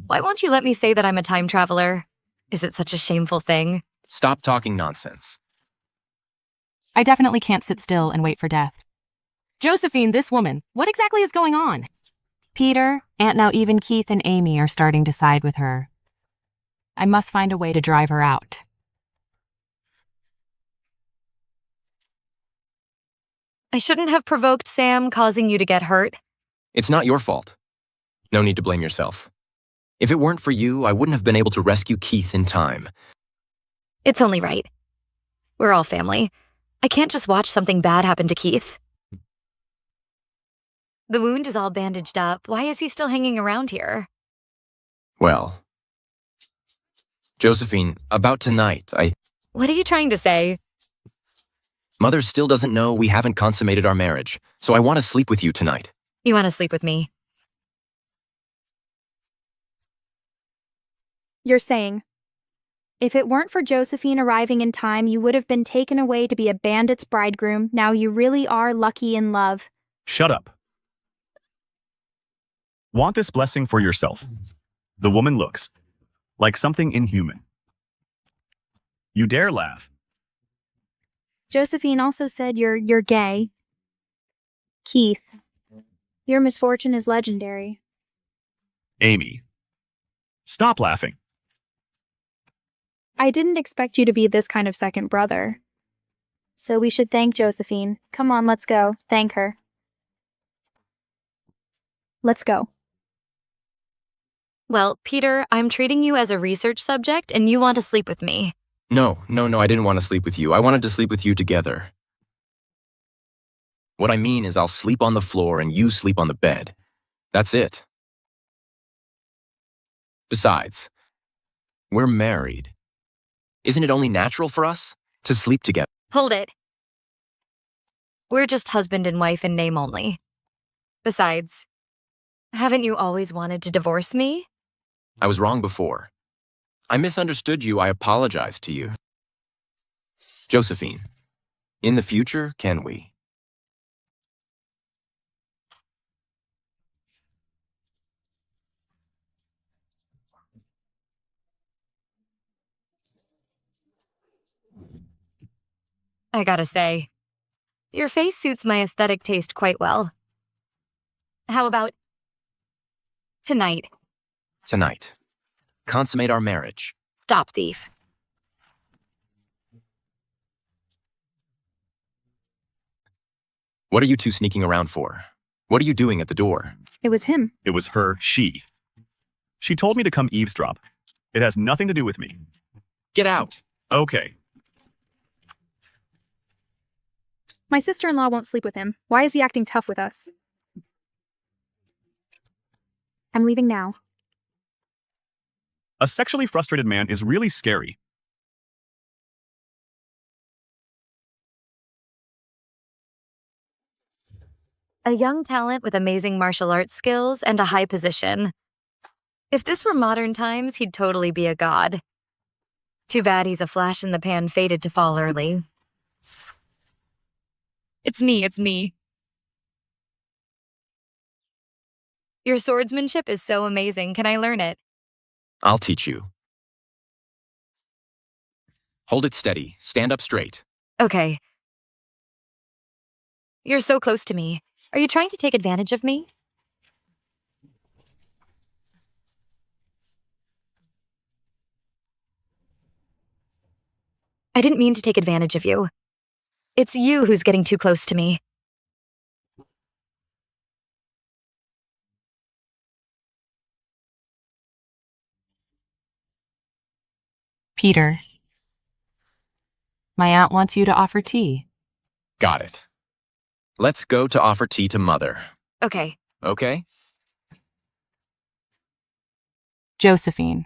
Why won't you let me say that I'm a time traveler? Is it such a shameful thing? Stop talking nonsense. I definitely can't sit still and wait for death. Josephine, this woman, what exactly is going on? Peter, Aunt, now even Keith and Amy are starting to side with her. I must find a way to drive her out. I shouldn't have provoked Sam, causing you to get hurt. It's not your fault. No need to blame yourself. If it weren't for you, I wouldn't have been able to rescue Keith in time. It's only right. We're all family. I can't just watch something bad happen to Keith. The wound is all bandaged up. Why is he still hanging around here? Well, Josephine, about tonight, What are you trying to say? Mother still doesn't know we haven't consummated our marriage, so I want to sleep with you tonight. You want to sleep with me? You're saying, if it weren't for Josephine arriving in time, you would have been taken away to be a bandit's bridegroom. Now you really are lucky in love. Shut up. Want this blessing for yourself. The woman looks like something inhuman. You dare laugh. Josephine also said you're gay. Keith, your misfortune is legendary. Amy, stop laughing. I didn't expect you to be this kind of second brother. So we should thank Josephine. Come on, let's go. Thank her. Let's go. Well, Peter, I'm treating you as a research subject and you want to sleep with me. No, I didn't want to sleep with you. I wanted to sleep with you together. What I mean is I'll sleep on the floor and you sleep on the bed. That's it. Besides, we're married. Isn't it only natural for us to sleep together? Hold it. We're just husband and wife in name only. Besides, haven't you always wanted to divorce me? I was wrong before. I misunderstood you. I apologize to you. Josephine, in the future, can we? I gotta say, your face suits my aesthetic taste quite well. How about tonight? Tonight. Consummate our marriage. Stop, thief. What are you two sneaking around for? What are you doing at the door? It was him. It was her, she. She told me to come eavesdrop. It has nothing to do with me. Get out. Okay. My sister-in-law won't sleep with him. Why is he acting tough with us? I'm leaving now. A sexually frustrated man is really scary. A young talent with amazing martial arts skills and a high position. If this were modern times, he'd totally be a god. Too bad he's a flash in the pan fated to fall early. It's me. Your swordsmanship is so amazing. Can I learn it? I'll teach you. Hold it steady. Stand up straight. Okay. You're so close to me. Are you trying to take advantage of me? I didn't mean to take advantage of you. It's you who's getting too close to me. Peter. My aunt wants you to offer tea. Got it. Let's go to offer tea to Mother. Okay. Okay? Josephine,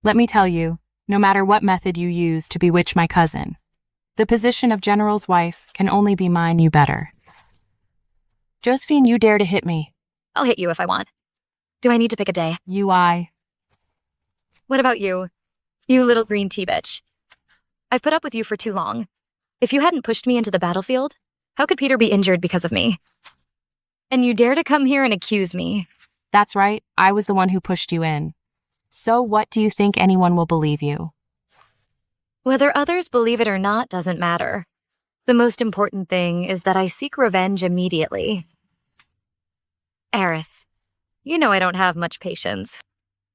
let me tell you, no matter what method you use to bewitch my cousin, the position of General's wife can only be mine. You better. Josephine, you dare to hit me. I'll hit you if I want. Do I need to pick a day? What about you? You little green tea bitch. I've put up with you for too long. If you hadn't pushed me into the battlefield, how could Peter be injured because of me? And you dare to come here and accuse me. That's right, I was the one who pushed you in. So what do you think anyone will believe you? Whether others believe it or not doesn't matter. The most important thing is that I seek revenge immediately. Eris, you know I don't have much patience.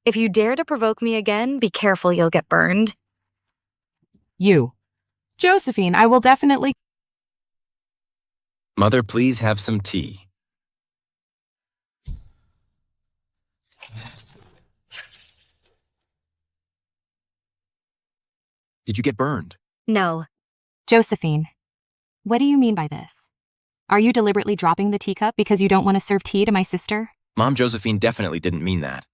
If you dare to provoke me again, be careful you'll get burned. You. Josephine, I will definitely... Mother, please have some tea. Did you get burned? No. Josephine, what do you mean by this? Are you deliberately dropping the teacup because you don't want to serve tea to my sister? Mom, Josephine definitely didn't mean that.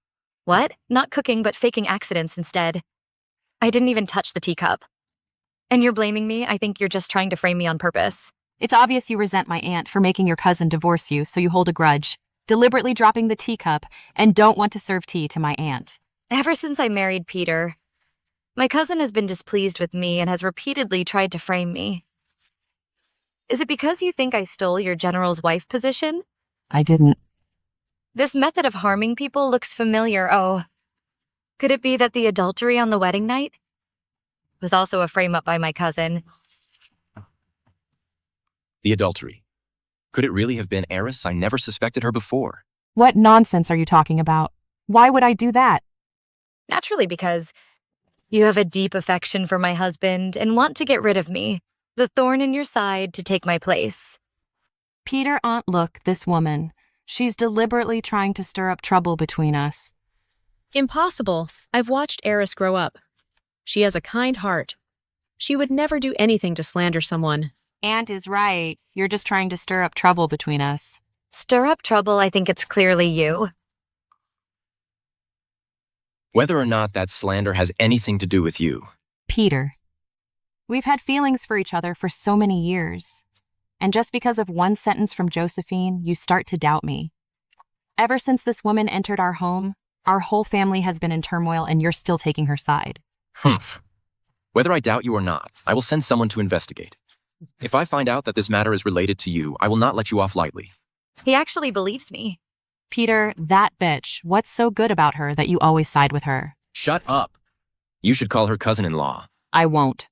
What? Not cooking, but faking accidents instead. I didn't even touch the teacup. And you're blaming me? I think you're just trying to frame me on purpose. It's obvious you resent my aunt for making your cousin divorce you, so you hold a grudge, deliberately dropping the teacup, and don't want to serve tea to my aunt. Ever since I married Peter, my cousin has been displeased with me and has repeatedly tried to frame me. Is it because you think I stole your general's wife position? I didn't. This method of harming people looks familiar. Oh, could it be that the adultery on the wedding night was also a frame-up by my cousin? The adultery. Could it really have been Eris? I never suspected her before. What nonsense are you talking about? Why would I do that? Naturally, because you have a deep affection for my husband and want to get rid of me, the thorn in your side, to take my place. Peter, Aunt, look, this woman. She's deliberately trying to stir up trouble between us. Impossible. I've watched Eris grow up. She has a kind heart. She would never do anything to slander someone. Aunt is right. You're just trying to stir up trouble between us. Stir up trouble? I think it's clearly you. Whether or not that slander has anything to do with you. Peter, we've had feelings for each other for so many years. And just because of one sentence from Josephine, you start to doubt me. Ever since this woman entered our home, our whole family has been in turmoil and you're still taking her side. Humph. Whether I doubt you or not, I will send someone to investigate. If I find out that this matter is related to you, I will not let you off lightly. He actually believes me. Peter, that bitch, what's so good about her that you always side with her? Shut up. You should call her cousin-in-law. I won't.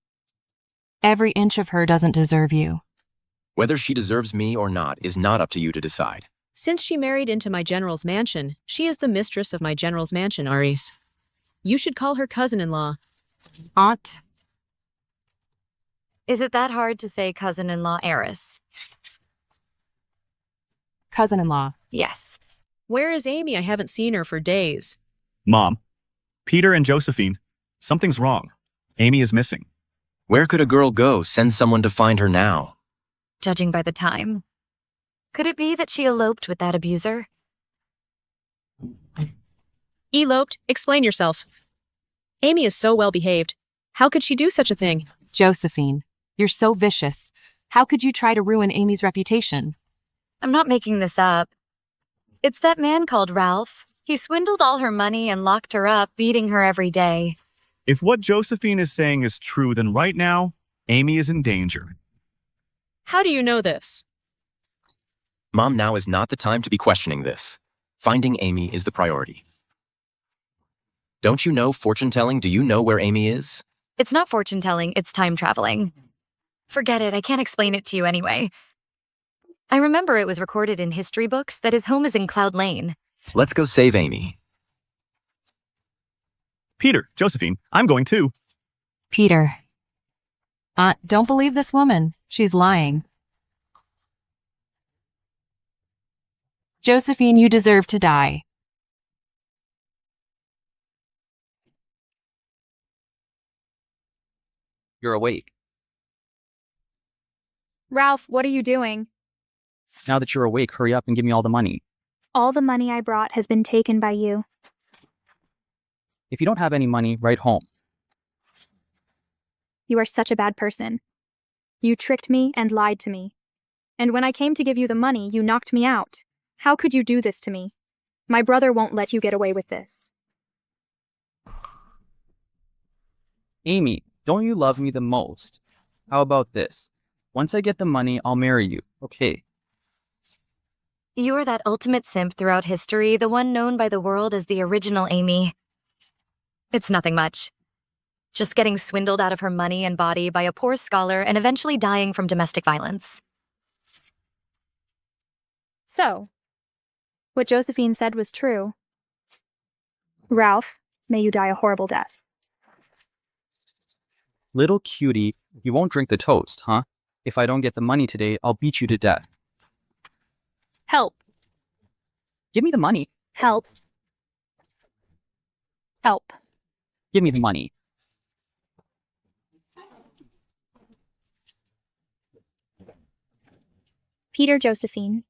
Every inch of her doesn't deserve you. Whether she deserves me or not is not up to you to decide. Since she married into my general's mansion, she is the mistress of my general's mansion, Aris. You should call her cousin-in-law. Aunt. Is it that hard to say cousin-in-law Eris? Cousin-in-law. Yes. Where is Amy? I haven't seen her for days. Mom, Peter and Josephine, something's wrong. Amy is missing. Where could a girl go? Send someone to find her now. Judging by the time. Could it be that she eloped with that abuser? Eloped? Explain yourself. Amy is so well behaved. How could she do such a thing? Josephine, you're so vicious. How could you try to ruin Amy's reputation? I'm not making this up. It's that man called Ralph. He swindled all her money and locked her up, beating her every day. If what Josephine is saying is true, then right now, Amy is in danger. How do you know this? Mom, now is not the time to be questioning this. Finding Amy is the priority. Don't you know fortune-telling? Do you know where Amy is? It's not fortune-telling, it's time traveling. Forget it, I can't explain it to you anyway. I remember it was recorded in history books that his home is in Cloud Lane. Let's go save Amy. Peter, Josephine, I'm going too. Peter. Don't believe this woman. She's lying. Josephine, you deserve to die. You're awake. Ralph, what are you doing? Now that you're awake, hurry up and give me all the money. All the money I brought has been taken by you. If you don't have any money, write home. You are such a bad person. You tricked me and lied to me. And when I came to give you the money, you knocked me out. How could you do this to me? My brother won't let you get away with this. Amy, don't you love me the most? How about this? Once I get the money, I'll marry you, okay? You are that ultimate simp throughout history, the one known by the world as the original Amy. It's nothing much. Just getting swindled out of her money and body by a poor scholar and eventually dying from domestic violence. So, what Josephine said was true. Ralph, may you die a horrible death. Little cutie, you won't drink the toast, huh? If I don't get the money today, I'll beat you to death. Help. Give me the money. Help. Help. Give me the money. Peter Josephine.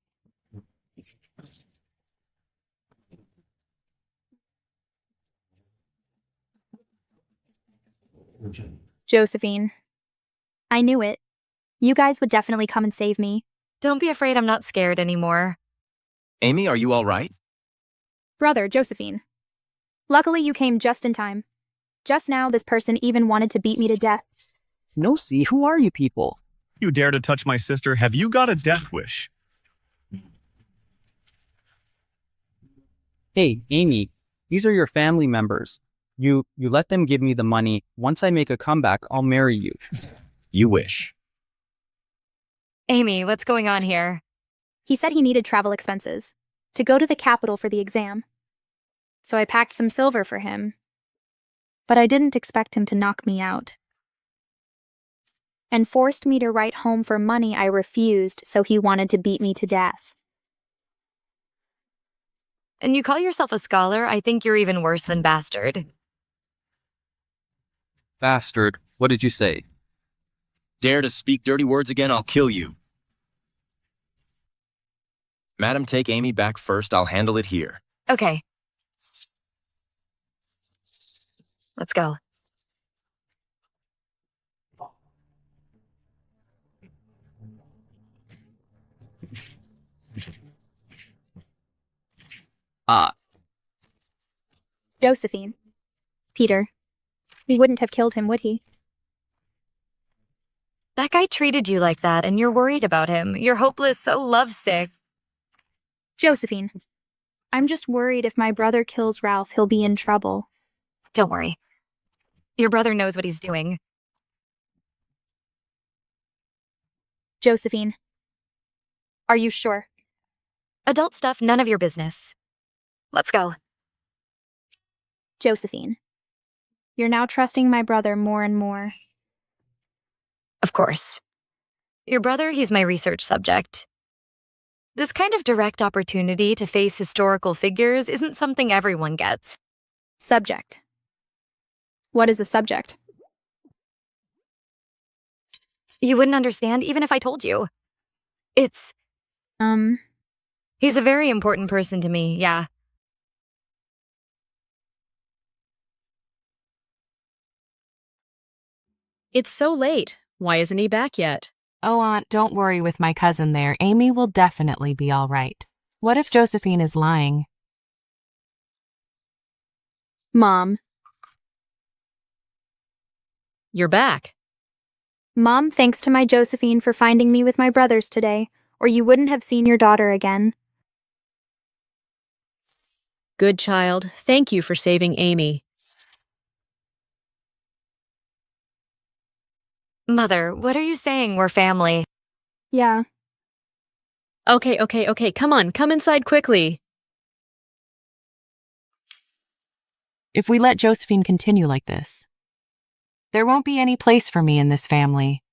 Josephine. I knew it. You guys would definitely come and save me. Don't be afraid, I'm not scared anymore. Amy, are you all right? Brother, Josephine. Luckily you came just in time. Just now this person even wanted to beat me to death. No, see, who are you people? You dare to touch my sister? Have you got a death wish? Hey, Amy, these are your family members. You let them give me the money. Once I make a comeback, I'll marry you. You wish. Amy, what's going on here? He said he needed travel expenses to go to the capital for the exam. So I packed some silver for him. But I didn't expect him to knock me out. And forced me to write home for money I refused, so he wanted to beat me to death. And you call yourself a scholar? I think you're even worse than bastard. Bastard, what did you say? Dare to speak dirty words again, I'll kill you. Madam, take Amy back first. I'll handle it here. Okay. Let's go. Josephine. Peter. He wouldn't have killed him, would he? That guy treated you like that, and you're worried about him. You're hopeless, so lovesick. Josephine. I'm just worried if my brother kills Ralph, he'll be in trouble. Don't worry. Your brother knows what he's doing. Josephine. Are you sure? Adult stuff, none of your business. Let's go. Josephine. You're now trusting my brother more and more. Of course. Your brother, he's my research subject. This kind of direct opportunity to face historical figures isn't something everyone gets. Subject. What is a subject? You wouldn't understand even if I told you. It's... He's a very important person to me, yeah. It's so late. Why isn't he back yet? Oh, Aunt, don't worry with my cousin there. Amy will definitely be all right. What if Josephine is lying? Mom. You're back. Mom, thanks to my Josephine for finding me with my brothers today, or you wouldn't have seen your daughter again. Good child. Thank you for saving Amy. Mother, what are you saying? We're family. Yeah. Okay. Come on, come inside quickly. If we let Josephine continue like this, there won't be any place for me in this family.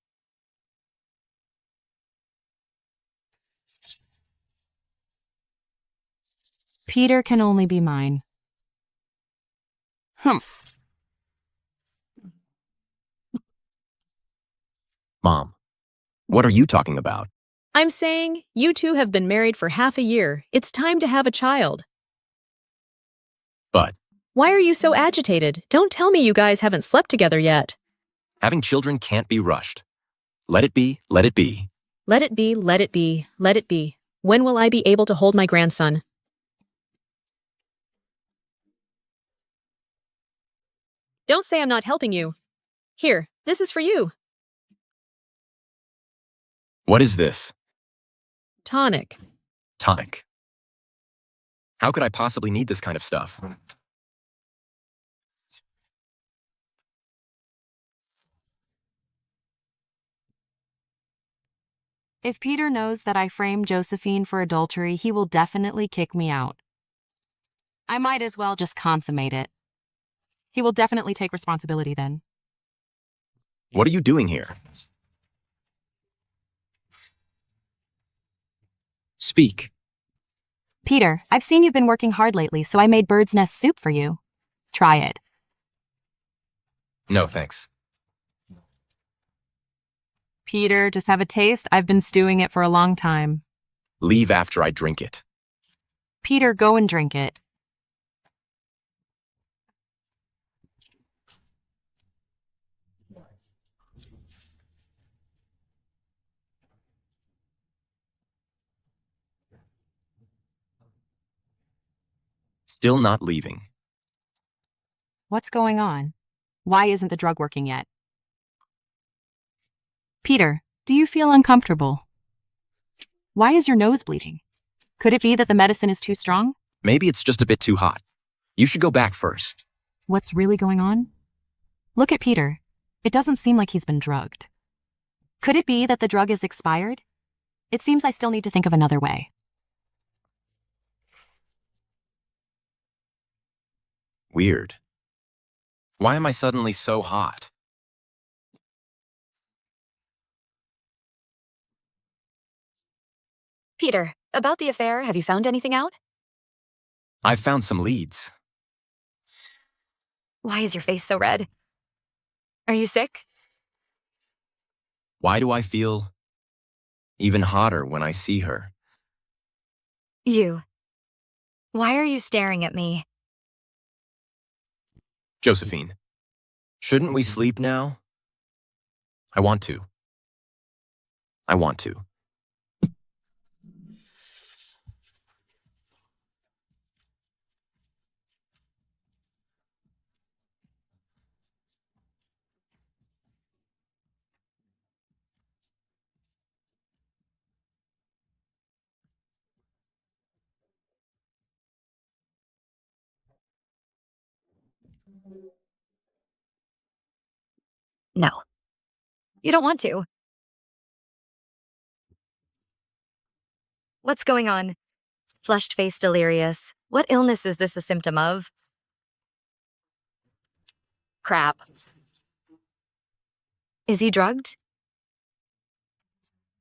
Peter can only be mine. Mom, what are you talking about? I'm saying you two have been married for half a year. It's time to have a child. But Why are you so agitated? Don't tell me you guys haven't slept together yet. having children can't be rushed. Let it be, let it be. Let it be, let it be, let it be. When will I be able to hold my grandson? Don't say I'm not helping you. Here, this is for you. What is this? Tonic. Tonic. How could I possibly need this kind of stuff? If Peter knows that I framed Josephine for adultery, he will definitely kick me out. I might as well just consummate it. He will definitely take responsibility then. What are you doing here? Speak. Peter, I've seen you've been working hard lately, so I made bird's nest soup for you. Try it. No, thanks. Peter, just have a taste. I've been stewing it for a long time. Leave after I drink it. Peter, go and drink it. Still not leaving. What's going on? Why isn't the drug working yet? Peter, do you feel uncomfortable? Why is your nose bleeding? Could it be that the medicine is too strong? Maybe it's just a bit too hot. You should go back first. What's really going on? Look at Peter. It doesn't seem like he's been drugged. Could it be that the drug is expired? It seems I still need to think of another way. Weird. Why am I suddenly so hot? Peter, about the affair, have you found anything out? I've found some leads. Why is your face so red? Are you sick? Why do I feel even hotter when I see her? You. Why are you staring at me? Josephine, shouldn't we sleep now? I want to. I want to. No. You don't want to. What's going on? Flushed face delirious. What illness is this a symptom of? Crap. Is he drugged?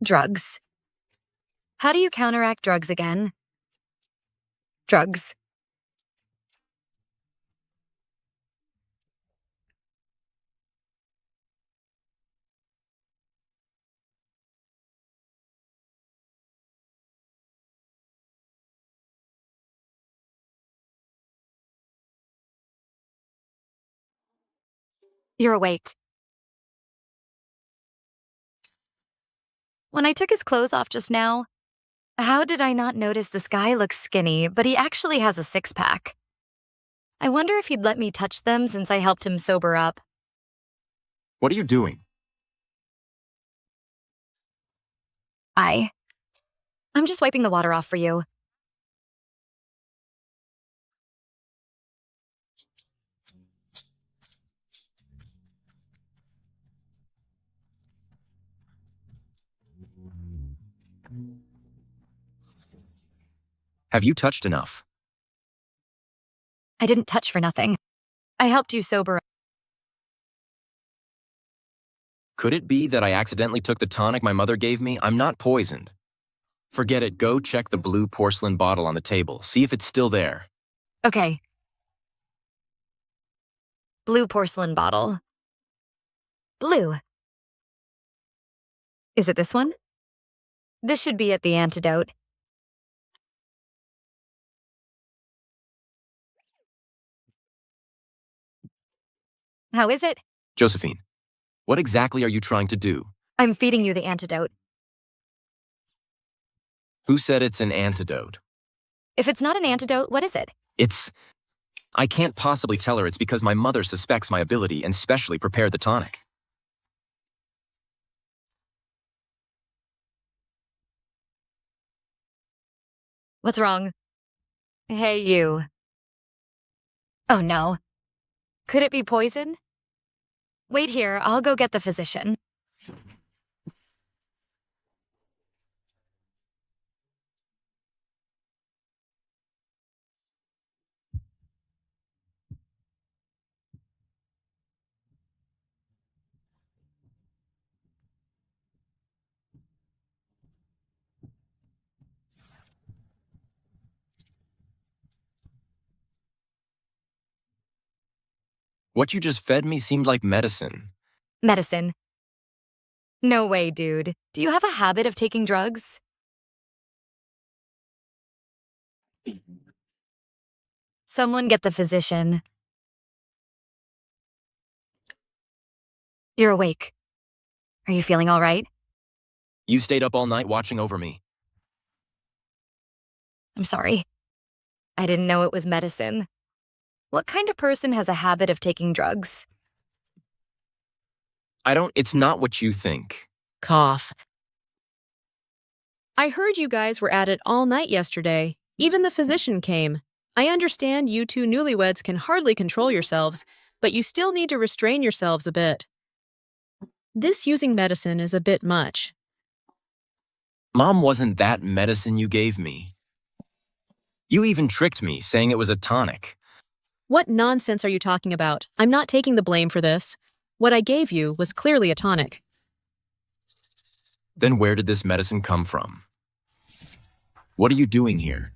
Drugs. How do you counteract drugs again? Drugs. You're awake. When I took his clothes off just now, how did I not notice this guy looks skinny, but he actually has a six-pack? I wonder if he'd let me touch them since I helped him sober up. What are you doing? I'm just wiping the water off for you. Have you touched enough? I didn't touch for nothing. I helped you sober up. Could it be that I accidentally took the tonic my mother gave me? I'm not poisoned. Forget it. Go check the blue porcelain bottle on the table. See if it's still there. Okay. Blue porcelain bottle. Blue. Is it this one? This should be at the antidote. How is it? Josephine, what exactly are you trying to do? I'm feeding you the antidote. Who said it's an antidote? If it's not an antidote, what is it? I can't possibly tell her it's because my mother suspects my ability and specially prepared the tonic. What's wrong? Hey, you. Oh, no. Could it be poison? Wait here, I'll go get the physician. What you just fed me seemed like medicine. Medicine. No way, dude. Do you have a habit of taking drugs? Someone get the physician. You're awake. Are you feeling all right? You stayed up all night watching over me. I'm sorry. I didn't know it was medicine. What kind of person has a habit of taking drugs? It's not what you think. Cough. I heard you guys were at it all night yesterday. Even the physician came. I understand you two newlyweds can hardly control yourselves, but you still need to restrain yourselves a bit. This using medicine is a bit much. Mom wasn't that medicine you gave me. You even tricked me, saying it was a tonic. What nonsense are you talking about? I'm not taking the blame for this. What I gave you was clearly a tonic. Then where did this medicine come from? What are you doing here?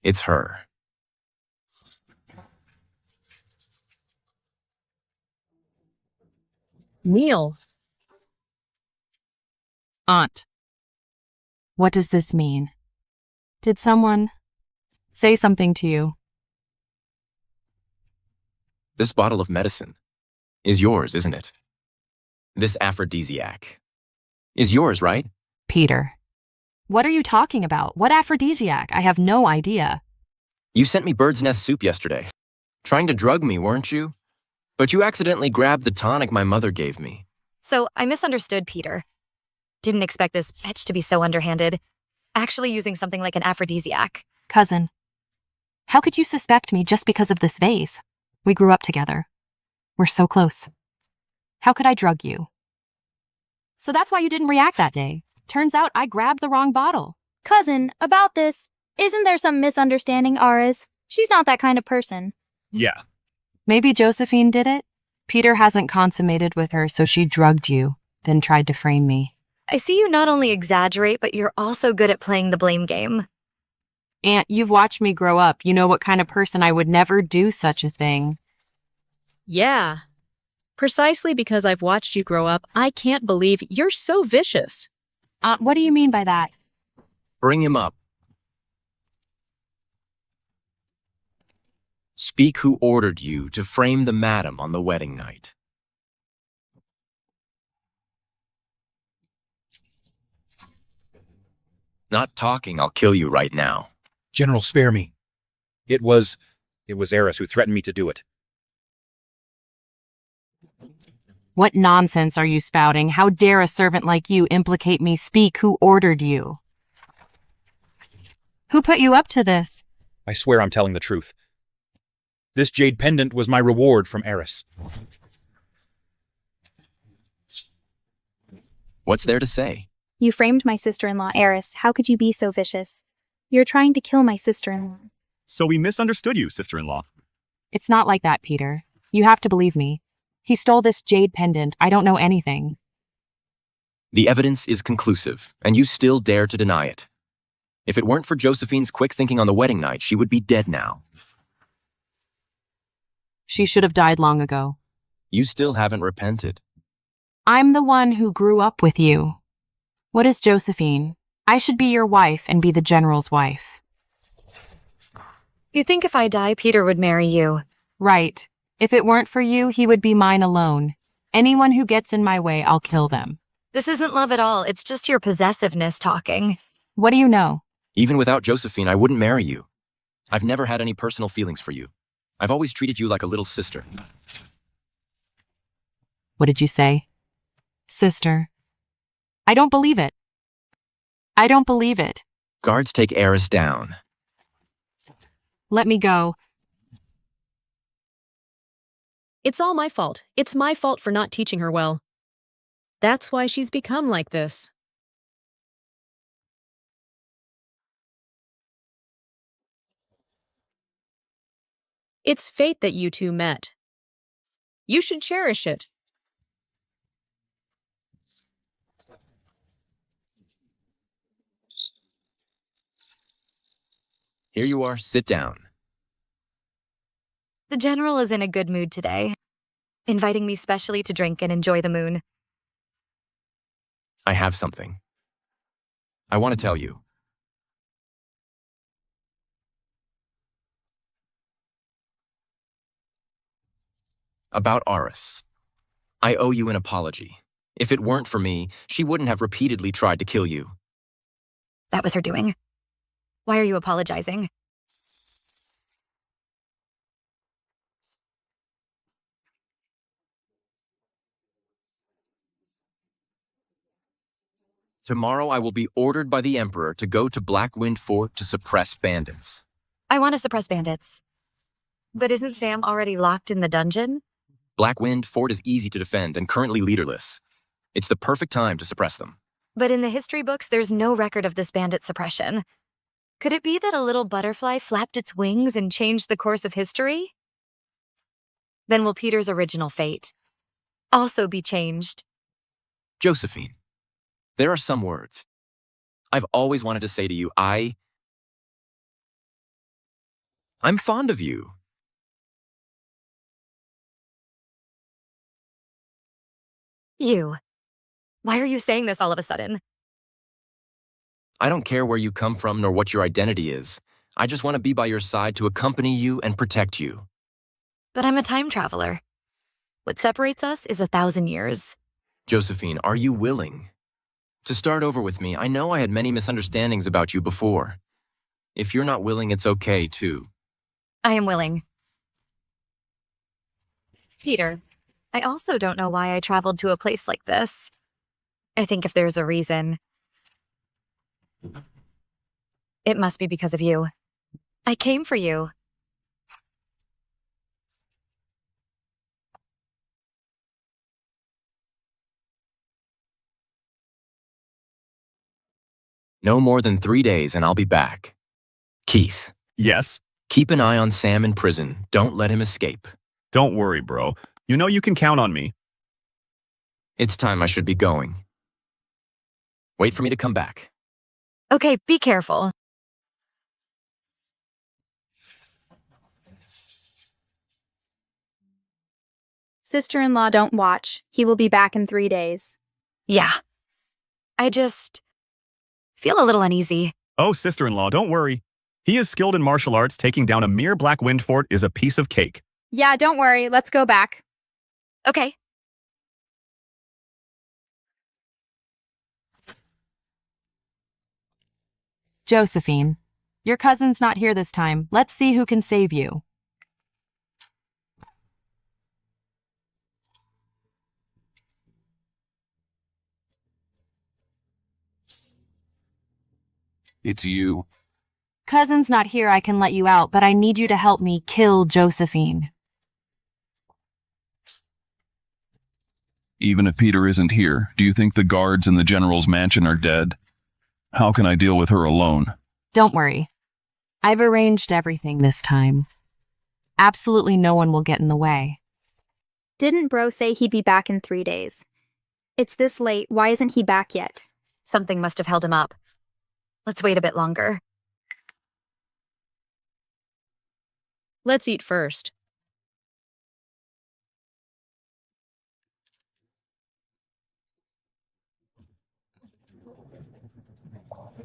It's her. Neil. Aunt. What does this mean? Did someone say something to you? This bottle of medicine is yours, isn't it? This aphrodisiac is yours, right? Peter. What are you talking about? What aphrodisiac? I have no idea. You sent me bird's nest soup yesterday. Trying to drug me, weren't you? But you accidentally grabbed the tonic my mother gave me. So I misunderstood Peter. Didn't expect this bitch to be so underhanded. Actually using something like an aphrodisiac. Cousin. How could you suspect me just because of this vase? We grew up together. We're so close. How could I drug you? So that's why you didn't react that day. Turns out I grabbed the wrong bottle. Cousin, about this, isn't there some misunderstanding, Aras? She's not that kind of person. Yeah. Maybe Josephine did it? Peter hasn't consummated with her, so she drugged you, then tried to frame me. I see you not only exaggerate, but you're also good at playing the blame game. Aunt, you've watched me grow up. You know what kind of person I would never do such a thing. Yeah. Precisely because I've watched you grow up, I can't believe you're so vicious. Aunt, what do you mean by that? Bring him up. Speak who ordered you to frame the madam on the wedding night. Not talking, I'll kill you right now. General, spare me. It was Eris who threatened me to do it. What nonsense are you spouting? How dare a servant like you implicate me? Speak who ordered you. Who put you up to this? I swear I'm telling the truth. This jade pendant was my reward from Eris. What's there to say? You framed my sister-in-law, Eris. How could you be so vicious? You're trying to kill my sister-in-law. So we misunderstood you, sister-in-law. It's not like that, Peter. You have to believe me. He stole this jade pendant. I don't know anything. The evidence is conclusive, and you still dare to deny it. If it weren't for Josephine's quick thinking on the wedding night, she would be dead now. She should have died long ago. You still haven't repented. I'm the one who grew up with you. What is Josephine? I should be your wife and be the general's wife. You think if I die, Peter would marry you? Right. If it weren't for you, he would be mine alone. Anyone who gets in my way, I'll kill them. This isn't love at all. It's just your possessiveness talking. What do you know? Even without Josephine, I wouldn't marry you. I've never had any personal feelings for you. I've always treated you like a little sister. What did you say? Sister. I don't believe it. I don't believe it. Guards take Eris down. Let me go. It's all my fault. It's my fault for not teaching her well. That's why she's become like this. It's fate that you two met. You should cherish it. Here you are, sit down. The general is in a good mood today, inviting me specially to drink and enjoy the moon. I have something. I want to tell you. About Aris. I owe you an apology. If it weren't for me, she wouldn't have repeatedly tried to kill you. That was her doing. Why are you apologizing? Tomorrow I will be ordered by the Emperor to go to Blackwind Fort to suppress bandits. I want to suppress bandits. But isn't Sam already locked in the dungeon? Blackwind Fort is easy to defend and currently leaderless. It's the perfect time to suppress them. But in the history books, there's no record of this bandit suppression. Could it be that a little butterfly flapped its wings and changed the course of history? Then will Peter's original fate also be changed? Josephine, there are some words I've always wanted to say to you. I'm fond of you. You. Why are you saying this all of a sudden? I don't care where you come from nor what your identity is. I just want to be by your side to accompany you and protect you. But I'm a time traveler. What separates us is 1,000 years. Josephine, are you willing to start over with me? I know I had many misunderstandings about you before. If you're not willing, it's okay, too. I am willing. Peter, I also don't know why I traveled to a place like this. I think if there's a reason, it must be because of you. I came for you. No more than 3 days and I'll be back. Keith. Yes? Keep an eye on Sam in prison. Don't let him escape. Don't worry, bro. You know you can count on me. It's time I should be going. Wait for me to come back. Okay, be careful. Sister-in-law, don't watch. He will be back in 3 days. Yeah. I just feel a little uneasy. Oh, sister-in-law, don't worry. He is skilled in martial arts. Taking down a mere Blackwind Fort is a piece of cake. Yeah, don't worry. Let's go back. Okay. Josephine, your cousin's not here this time. Let's see who can save you. It's you. Cousin's not here, I can let you out, but I need you to help me kill Josephine. Even if Peter isn't here, do you think the guards in the general's mansion are dead? How can I deal with her alone? Don't worry. I've arranged everything this time. Absolutely no one will get in the way. Didn't Bro say he'd be back in 3 days? It's this late. Why isn't he back yet? Something must have held him up. Let's wait a bit longer. Let's eat first.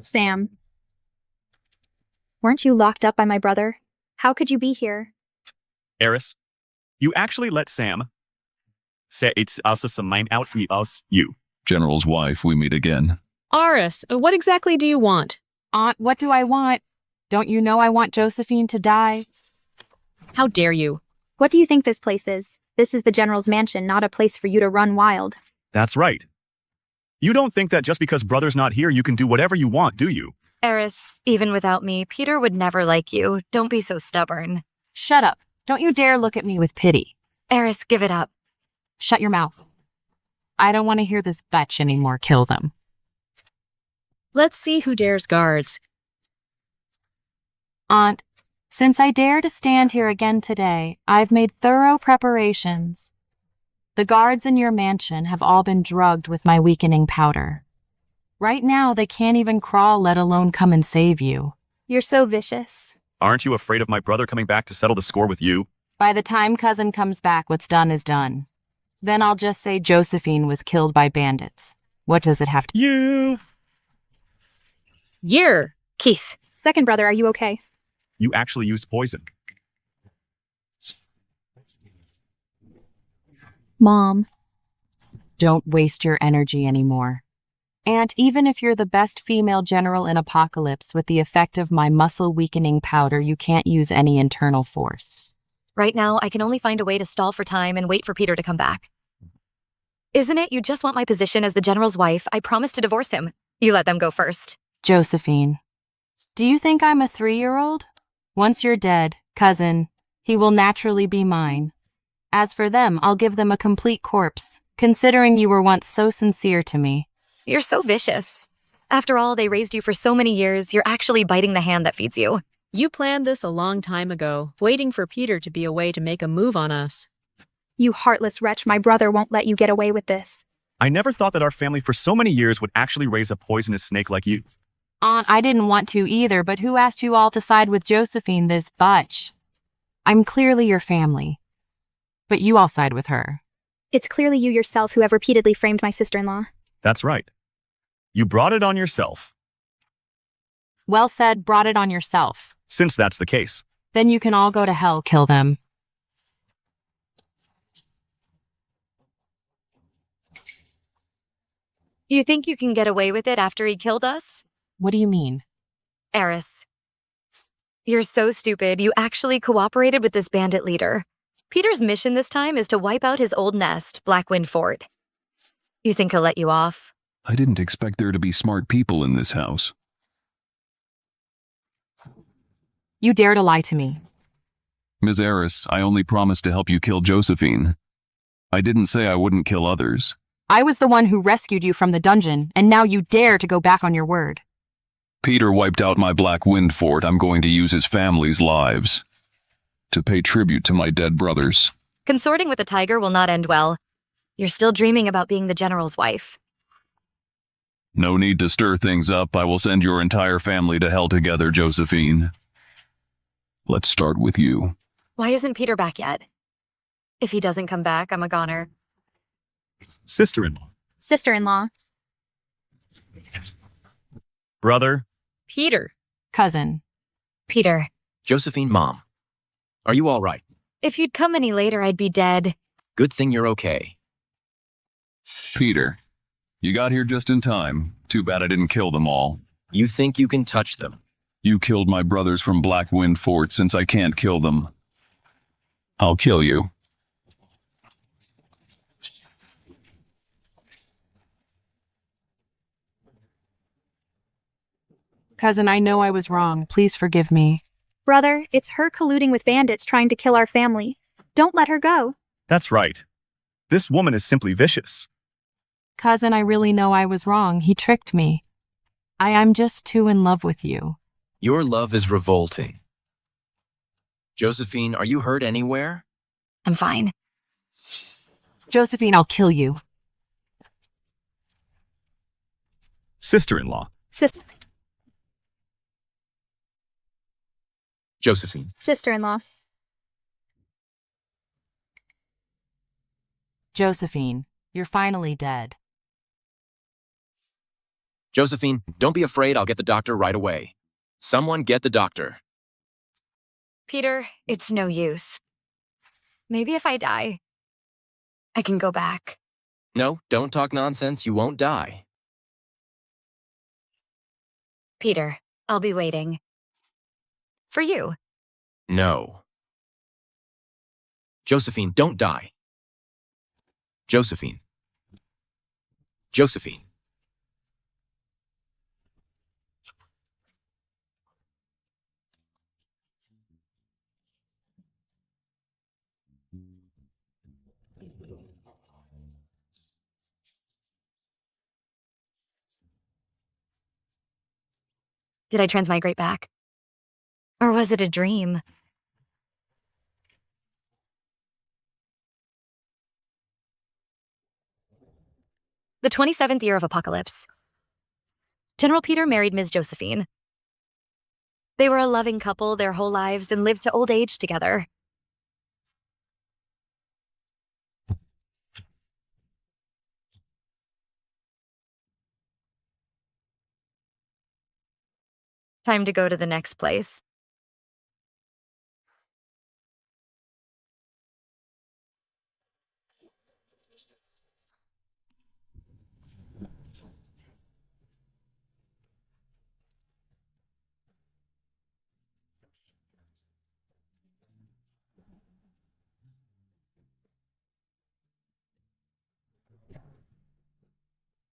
Sam. Weren't you locked up by my brother? How could you be here? Eris, you actually let Sam say it's us some mine out us you. General's wife, we meet again. Aris, what exactly do you want? Aunt, what do I want? Don't you know I want Josephine to die? How dare you? What do you think this place is? This is the general's mansion, not a place for you to run wild. That's right. You don't think that just because brother's not here, you can do whatever you want, do you? Eris, even without me, Peter would never like you. Don't be so stubborn. Shut up. Don't you dare look at me with pity. Eris, give it up. Shut your mouth. I don't want to hear this bitch anymore. Kill them. Let's see who dares guards. Aunt, since I dare to stand here again today, I've made thorough preparations. The guards in your mansion have all been drugged with my weakening powder. Right now, they can't even crawl, let alone come and save you. You're so vicious. Aren't you afraid of my brother coming back to settle the score with you? By the time cousin comes back, what's done is done. Then I'll just say Josephine was killed by bandits. What does it have to— Year. Keith. Second brother, are you okay? You actually used poison. Mom. Don't waste your energy anymore. Aunt, even if you're the best female general in Apocalypse, with the effect of my muscle-weakening powder, you can't use any internal force. Right now, I can only find a way to stall for time and wait for Peter to come back. Isn't it you just want my position as the general's wife? I promised to divorce him. You let them go first. Josephine, do you think I'm a 3-year-old? Once you're dead, cousin, he will naturally be mine. As for them, I'll give them a complete corpse, considering you were once so sincere to me. You're so vicious. After all, they raised you for so many years, you're actually biting the hand that feeds you. You planned this a long time ago, waiting for Peter to be away to make a move on us. You heartless wretch, my brother won't let you get away with this. I never thought that our family for so many years would actually raise a poisonous snake like you. Aunt, I didn't want to either, but who asked you all to side with Josephine, this butch? I'm clearly your family, but you all side with her. It's clearly you yourself who have repeatedly framed my sister-in-law. That's right. You brought it on yourself. Well said, brought it on yourself. Since that's the case. Then you can all go to hell, kill them. You think you can get away with it after he killed us? What do you mean? Eris. You're so stupid, you actually cooperated with this bandit leader. Peter's mission this time is to wipe out his old nest, Blackwind Fort. You think he'll let you off? I didn't expect there to be smart people in this house. You dare to lie to me. Ms. Eris, I only promised to help you kill Josephine. I didn't say I wouldn't kill others. I was the one who rescued you from the dungeon, and now you dare to go back on your word. Peter wiped out my Black Wind Fort. I'm going to use his family's lives to pay tribute to my dead brothers. Consorting with a tiger will not end well. You're still dreaming about being the general's wife. No need to stir things up. I will send your entire family to hell together, Josephine. Let's start with you. Why isn't Peter back yet? If he doesn't come back, I'm a goner. Sister-in-law. Sister-in-law. Brother. Peter. Cousin. Peter. Josephine, Mom. Are you all right? If you'd come any later, I'd be dead. Good thing you're okay. Peter. You got here just in time. Too bad I didn't kill them all. You think you can touch them? You killed my brothers from Black Wind Fort. Since I can't kill them, I'll kill you. Cousin, I know I was wrong. Please forgive me. Brother, it's her colluding with bandits trying to kill our family. Don't let her go. That's right. This woman is simply vicious. Cousin, I really know I was wrong. He tricked me. I'm just too in love with you. Your love is revolting. Josephine, are you hurt anywhere? I'm fine. Josephine, I'll kill you. Sister-in-law. Josephine. Sister-in-law. Josephine, you're finally dead. Josephine, don't be afraid. I'll get the doctor right away. Someone get the doctor. Peter, it's no use. Maybe if I die, I can go back. No, don't talk nonsense. You won't die. Peter, I'll be waiting. For you. No. Josephine, don't die. Josephine. Josephine. Did I transmigrate back? Or was it a dream? The 27th year of Apocalypse. General Peter married Ms. Josephine. They were a loving couple their whole lives and lived to old age together. Time to go to the next place.